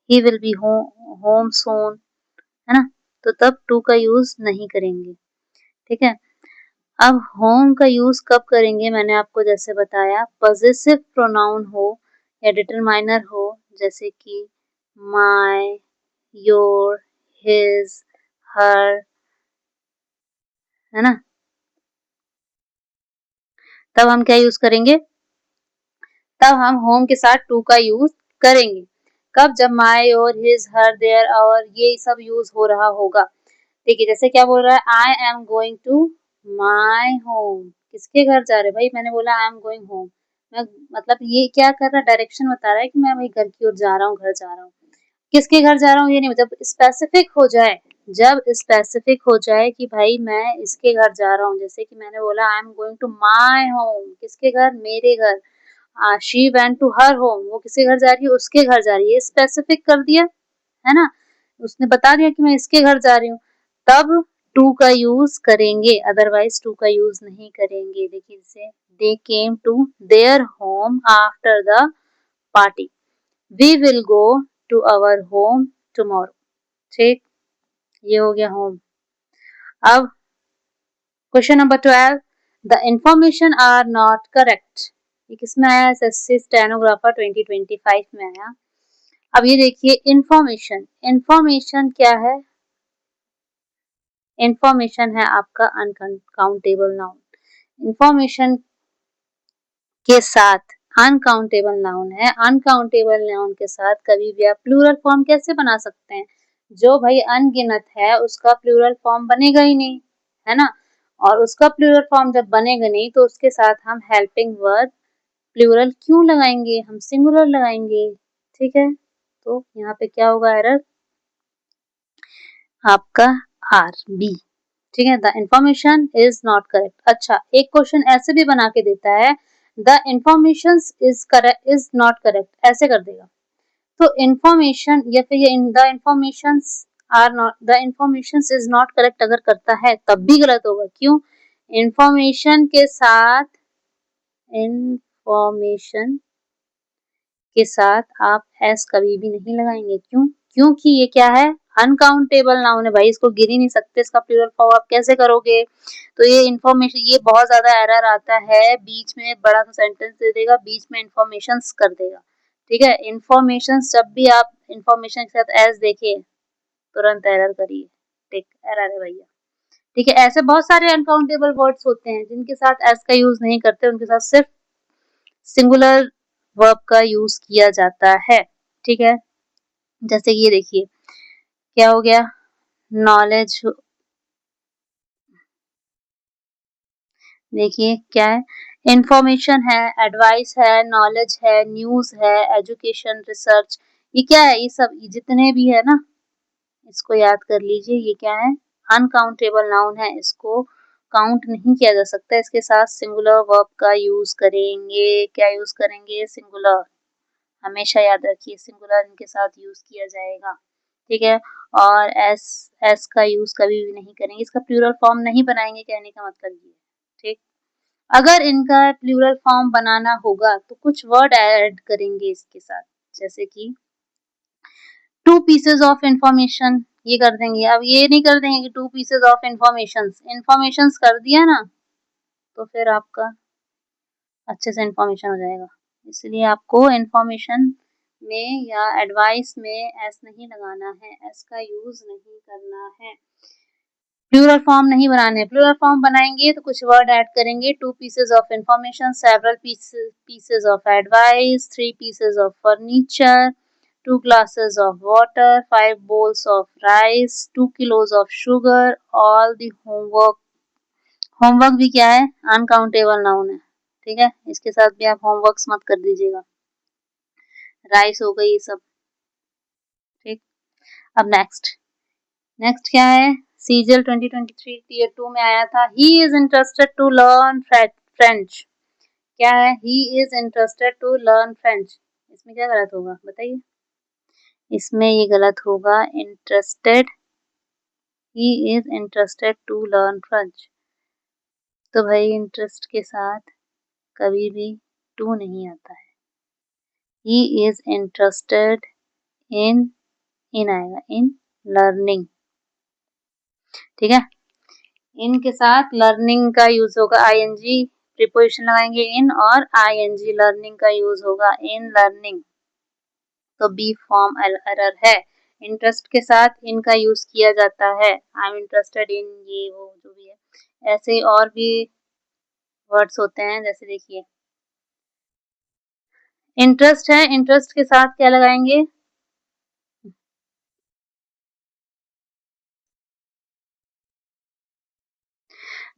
he will be home soon, है ना, तो तब टू का यूज नहीं करेंगे, ठीक है। अब होम का यूज कब करेंगे, मैंने आपको जैसे बताया, पॉजेसिव प्रोनाउन हो या डिटरमाइनर हो, जैसे कि माय, योर, हिज, हर, है ना, तब हम क्या यूज करेंगे, तब हम होम के साथ टू का यूज करेंगे। कब, जब my, your, his, her, their और ये सब यूज हो रहा होगा। देखिए जैसे क्या बोल रहा है, I am going to my home, किसके घर जा रहे भाई, मैंने बोला आई एम गोइंग होम, मैं मतलब ये क्या कर रहा है, डायरेक्शन बता रहा है कि मैं भाई घर की ओर जा रहा हूँ, घर जा रहा हूँ। किसके घर जा रहा हूँ ये नहीं, जब स्पेसिफिक हो जाए, जब स्पेसिफिक हो जाए कि भाई मैं इसके घर जा रहा हूँ, जैसे कि मैंने बोला I am going to my home, किसके घर, मेरे घर। She went to her home, वो किसके घर जा रही है, उसके घर जा रही है, स्पेसिफिक कर दिया, है ना, उसने बता दिया कि मैं इसके घर जा रही हूँ, तब टू का यूज करेंगे, अदरवाइज टू का यूज नहीं करेंगे। देखिए जैसे they came to their home after the party, we will go to our home tomorrow, ठीक, ये हो गया होम। अब question number 12, the information are not correct, ये किसमें आया, एसएससी स्टेनोग्राफर 2025 में आया। अब ये देखिए इंफॉर्मेशन, इंफॉर्मेशन क्या है, इंफॉर्मेशन है आपका अनकाउंटेबल नाउन, इंफॉर्मेशन के साथ अनकाउंटेबल नाउन है, अनकाउंटेबल नाउन के साथ कभी भी आप प्लूरल फॉर्म कैसे बना सकते हैं, जो भाई अनगिनत है उसका प्लूरल फॉर्म बनेगा ही नहीं, है ना, और उसका प्लूरल फॉर्म जब बनेगा नहीं तो उसके साथ हम हेल्पिंग वर्ब प्लूरल क्यों लगाएंगे, हम सिंगुलर लगाएंगे, ठीक है। तो यहाँ पे क्या होगा, एरर आपका आर बी, ठीक है, the information is not correct. अच्छा, एक क्वेश्चन ऐसे भी बना के देता है, the information is not correct, ऐसे कर देगा, तो इंफॉर्मेशन या फिर ये the information are not, the information is not correct अगर करता है तब भी गलत होगा, क्यों, इंफॉर्मेशन के साथ, इंफॉर्मेशन के साथ आप एस कभी भी नहीं लगाएंगे, क्यों, क्योंकि ये क्या है, अनकाउंटेबल नाउन है भाई, इसको गिन ही नहीं सकते, इसका प्लूरल फॉर्म आप कैसे करोगे। तो ये इंफॉर्मेशन, ये बहुत ज्यादा एरर आता है, बीच में बड़ा सा सेंटेंस दे देगा, बीच में इंफॉर्मेशन कर देगा, ठीक है। इंफॉर्मेशन जब भी आप इंफॉर्मेशन के साथ एस देखिए तुरंत एरर करिए, ठीक, एरर है भैया, ठीक है। ऐसे बहुत सारे अनकाउंटेबल वर्ड्स होते हैं जिनके साथ एस का यूज नहीं करते, उनके साथ सिर्फ सिंगुलर वर्ब का यूज किया जाता है, ठीक है। जैसे ये देखिए क्या हो गया, नॉलेज, देखिए क्या है, इंफॉर्मेशन है, एडवाइस है, नॉलेज है, न्यूज है, एजुकेशन, रिसर्च, ये क्या है, ये सब जितने भी है ना, इसको याद कर लीजिए, ये क्या है, अनकाउंटेबल नाउन है, इसको काउंट नहीं किया जा सकता, इसके साथ सिंगुलर वर्ब का यूज करेंगे, क्या यूज करेंगे, सिंगुलर, हमेशा याद रखिए सिंगुलर इनके साथ यूज किया जाएगा, ठीक है। और एस, एस का यूज कभी भी नहीं करेंगे, इसका प्लूरल फॉर्म नहीं बनाएंगे, कहने का मतलब ये, ठीक। अगर इनका प्लूरल फॉर्म बनाना होगा तो कुछ वर्ड ऐड करेंगे इसके साथ, जैसे कि टू पीसेज ऑफ इंफॉर्मेशन, ये कर देंगे। अब ये नहीं कर देंगे कि टू पीसेज ऑफ इंफॉर्मेशन कर दिया ना, तो फिर आपका अच्छे से इंफॉर्मेशन हो जाएगा, इसलिए आपको इंफॉर्मेशन में या एडवाइस में एस नहीं लगाना है, एस का यूज नहीं करना है। प्लूरल फॉर्म नहीं बनाने, प्लूरल फॉर्म बनाएंगे तो कुछ वर्ड ऐड करेंगे। 2 pieces of information, several pieces of advice, 3 pieces of furniture, 2 glasses of water, 5 bowls of rice, 2 kilos of sugar, all the homework। Homework भी क्या है? अनकाउंटेबल नाउन है, ठीक है, इसके साथ भी आप होमवर्क्स मत कर दीजिएगा। राइस हो गई ये सब, ठीक। अब नेक्स्ट क्या है? सीजल 2023 टीयर 2 में आया था, he is interested to learn French. क्या है? He is interested to learn French. इसमें क्या गलत होगा बताइए? इसमें ये गलत होगा interested, he is interested to learn French. तो भाई इंटरेस्ट के साथ कभी भी टू नहीं आता है। ही इज इंटरेस्टेड इन आएगा, इन लर्निंग, ठीक है। इन के साथ लर्निंग का यूज होगा आईएनजी, प्रीपोजिशन लगाएंगे इन, और आईएनजी लर्निंग का यूज होगा इन लर्निंग। तो बी फॉर्म एरर है। इंटरेस्ट के साथ इन का यूज किया जाता है, आई एम इंटरेस्टेड इन, ये वो जो भी है। ऐसे ही और भी वर्ड्स होते हैं, जैसे देखिए इंटरेस्ट है, इंटरेस्ट के साथ क्या लगाएंगे?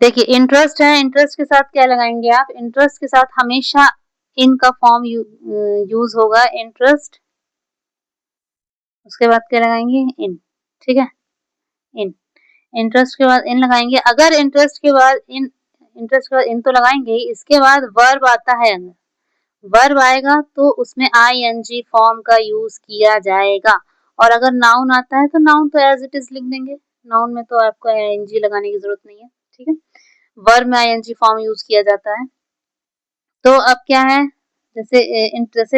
देखिए इंटरेस्ट है, इंटरेस्ट के साथ क्या लगाएंगे आप? इंटरेस्ट के साथ हमेशा इन का फॉर्म यूज होगा, इंटरेस्ट, उसके बाद क्या लगाएंगे? इन, ठीक है, इन। इंटरेस्ट के बाद इन लगाएंगे। अगर इंटरेस्ट के बाद इन तो लगाएंगे ही, इसके बाद वर्ब आता है, अगर वर्ब आएगा तो उसमें आईएनजी फॉर्म का यूज किया जाएगा। और अगर नाउन आता है तो नाउन तो एज इट इज लिख देंगे, नाउन में तो आपको आईएनजी लगाने की जरूरत नहीं है, ठीक है। वर्ब में आईएनजी फॉर्म यूज किया जाता है। तो अब क्या है? जैसे इंटरेस्ट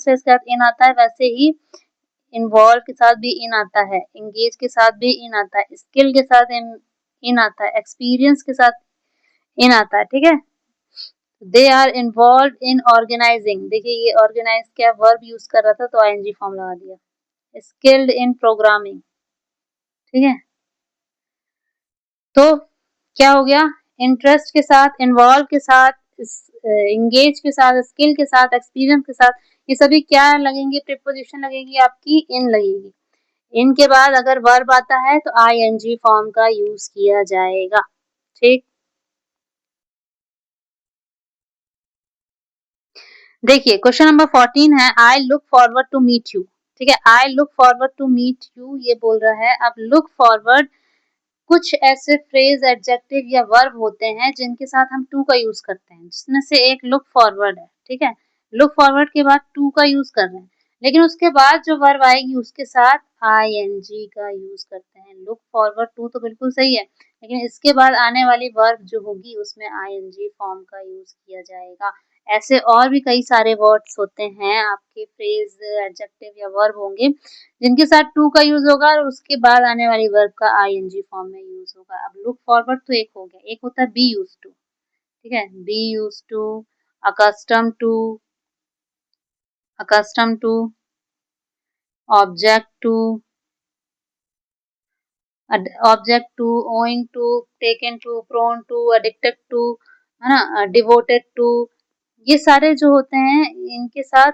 है इसके साथ इन आता है, वैसे ही इन्वॉल्व के साथ भी इन आता है, एंगेज के साथ भी इन आता है, स्किल के साथ इन आता है, एक्सपीरियंस के साथ इन आता है, ठीक है। They are involve in organizing, देखिए ये ऑर्गेनाइज क्या वर्ब यूज कर रहा था तो आईएनजी फॉर्म लगा दिया। स्किल्ड इन प्रोग्रामिंग, ठीक है। तो क्या हो गया? इंटरेस्ट के साथ, इन्वॉल्व के साथ, एंगेज के साथ, स्किल के साथ, एक्सपीरियंस के साथ, ये सभी क्या लगेंगे? प्रीपोजिशन लगेगी आपकी इन लगेगी। इनके बाद अगर वर्ब आता है तो आईएनजी फॉर्म का यूज किया जाएगा, ठीक। देखिए क्वेश्चन नंबर 14 है, I look forward to meet you, ठीक है। I look forward to meet you ये बोल रहा है। अब लुक फॉरवर्ड, कुछ ऐसे फ्रेज, एडजेक्टिव या वर्ब होते हैं जिनके साथ हम टू का यूज करते हैं, जिसमें से एक लुक फॉरवर्ड है, ठीक है। लुक फॉरवर्ड के बाद टू का यूज कर रहे हैं, लेकिन उसके बाद जो वर्ब आएगी उसके साथ आईएनजी का यूज करते हैं। लुक फॉरवर्ड टू तो बिल्कुल सही है, लेकिन इसके बाद आने वाली वर्ब जो होगी उसमें आईएनजी फॉर्म का यूज किया जाएगा। ऐसे और भी कई सारे वर्ड्स होते हैं आपके, फ्रेज, एडजेक्टिव या वर्ब होंगे जिनके साथ टू का यूज होगा और उसके बाद आने वाली वर्ब का आईएनजी फॉर्म में यूज होगा। अब लुक फॉरवर्ड तो एक हो गया, एक होता है बी यूज टू, ठीक है, be use to, accustom to, accustom to, object to, object to, owing to, taken to, prone to, addicted to, है ना, डिवोटेड टू, ये सारे जो होते हैं इनके साथ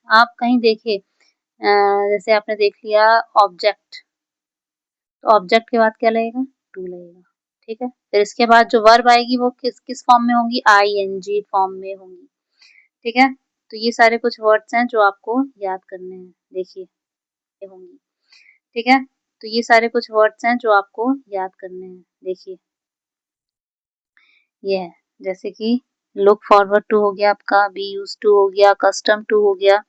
आप कहीं देखिए, जैसे आपने देख लिया ऑब्जेक्ट, तो ऑब्जेक्ट के बाद क्या लगेगा? टू लगेगा, ठीक है। फिर इसके बाद जो वर्ब आएगी वो किस किस फॉर्म में होंगी? आईएनजी फॉर्म में होंगी, ठीक है। तो ये सारे कुछ वर्ड्स हैं जो आपको याद करने हैं, देखिए ये होंगी, ठीक है। तो ये सारे कुछ वर्ड्स हैं जो आपको याद करने हैं, देखिए ये है, जैसे कि लुक फॉरवर्ड टू हो गया आपका, बी यूज टू हो गया, कस्टम टू हो गया,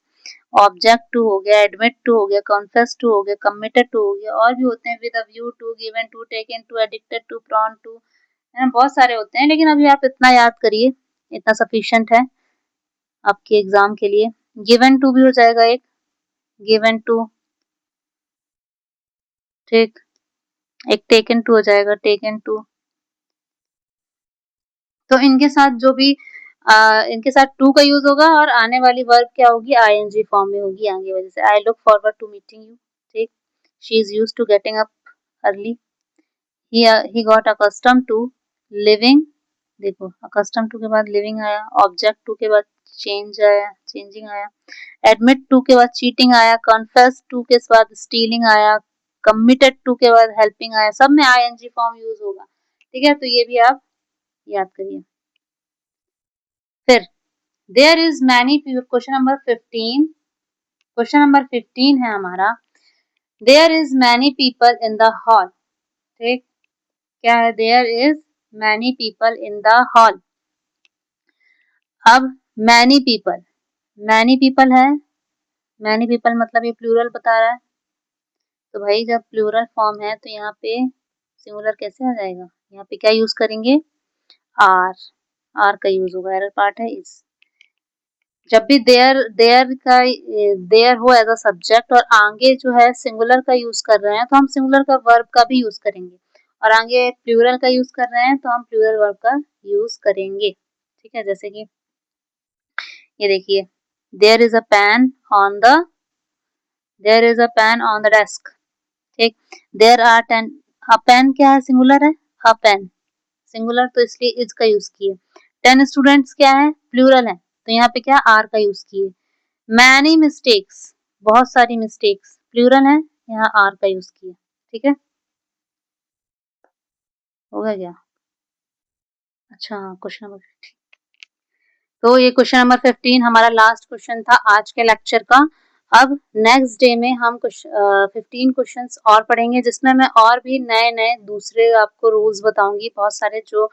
ऑब्जेक्ट टू हो गया, एडमिट टू हो गया, कॉन्फेस टू हो गया, कमिटेड टू हो गया, और भी होते हैं, with a view to, given to, taken to, addicted to, prone to, बहुत सारे होते हैं, लेकिन अभी आप इतना याद करिए, इतना सफिशिएंट है आपके एग्जाम के लिए। गिवन टू भी हो जाएगा एक, गिवन टू, ठीक। एक टेकन टू हो जाएगा, टेकन टू। तो इनके साथ जो भी इनके साथ टू का यूज होगा और आने वाली वर्ब क्या होगी, आईएनजी फॉर्म में होगी आगे वजह से। I look forward to meeting you, ठीक। She is used to getting up early. He got accustom to living, देखो अकस्टम टू के बाद लिविंग आया, ऑब्जेक्ट टू के बाद चेंज आया, चेंजिंग आया, एडमिट टू के बाद चीटिंग आया, कन्फेस टू के बाद स्टीलिंग आया, कमिटेड टू के बाद हेल्पिंग आया, सब में आईएनजी फॉर्म यूज होगा, ठीक है। तो ये भी आप याद करिए। फिर there is many people, question number 15, question number 15 है हमारा, there is many people in the hall, ठीक। क्या है, there is many people in the hall. अब मैनी पीपल, मैनी पीपल है, मैनी पीपल मतलब ये प्लूरल बता रहा है, तो भाई जब प्लूरल फॉर्म है तो यहाँ पे सिंगुलर कैसे आ जाएगा, यहाँ पे क्या यूज करेंगे, आर, आर का यूज होगा, एरर पार्ट है इस। जब भी देयर, देयर का देयर हो एज अ सब्जेक्ट और आगे जो है सिंगुलर का यूज कर रहे हैं तो हम सिंगुलर का वर्ब का भी यूज करेंगे, और आगे प्लूरल का यूज कर रहे हैं तो हम प्लूरल वर्ब का यूज करेंगे, ठीक है। जैसे कि ये देखिए, there is a pen on the, there is a pen on the desk, ठीक। देयर आर 10, अ पेन क्या है, सिंगुलर है, अ पेन सिंगुलर तो इसलिए इज का यूज किए। 10 स्टूडेंट्स क्या है, प्लूरल है, तो यहाँ पे क्या आर का यूज किए। मैनी मिस्टेक्स, बहुत सारी मिस्टेक्स, प्लूरल है, यहाँ आर का यूज किए, ठीक है। हो गया क्या, अच्छा क्वेश्चन नंबर, तो ये क्वेश्चन नंबर 15 हमारा लास्ट क्वेश्चन था आज के लेक्चर का। अब नेक्स्ट डे में हम कुछ 15 क्वेश्चंस और पढ़ेंगे, जिसमें मैं और भी नए नए दूसरे आपको रूल्स बताऊंगी, बहुत सारे जो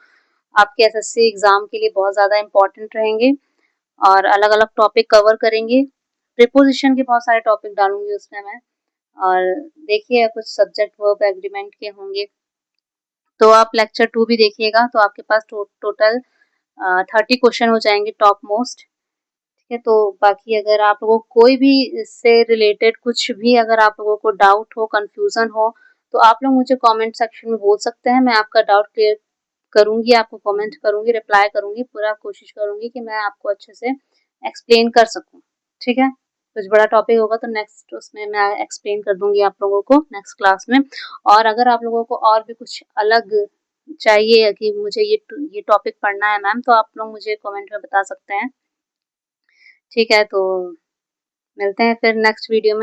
आपके एसएससी एग्जाम के लिए बहुत ज्यादा इंपॉर्टेंट रहेंगे, और अलग अलग टॉपिक कवर करेंगे। प्रीपोजिशन के बहुत सारे टॉपिक डालूंगी उसमें मैं, और देखिए कुछ सब्जेक्ट वर्ब एग्रीमेंट के होंगे, तो आप लेक्चर 2 भी देखिएगा, तो आपके पास टोटल 30 क्वेश्चन हो जाएंगे टॉप मोस्ट, ठीक है। तो बाकी अगर आप लोगों को कोई भी इससे रिलेटेड कुछ भी अगर आप लोगों को डाउट हो, कंफ्यूजन हो, तो आप लोग मुझे कमेंट सेक्शन में बोल सकते हैं, मैं आपका डाउट क्लियर करूंगी, आपको कमेंट करूंगी, रिप्लाई करूंगी, पूरा कोशिश करूंगी कि मैं आपको अच्छे से एक्सप्लेन कर सकूं, ठीक है। कुछ बड़ा टॉपिक होगा तो नेक्स्ट उसमें मैं एक्सप्लेन कर दूंगी आप लोगों को नेक्स्ट क्लास में। और अगर आप लोगों को और भी कुछ अलग चाहिए कि मुझे ये टॉपिक पढ़ना है मैम, तो आप लोग मुझे कमेंट में बता सकते हैं, ठीक है। तो मिलते हैं फिर नेक्स्ट वीडियो में।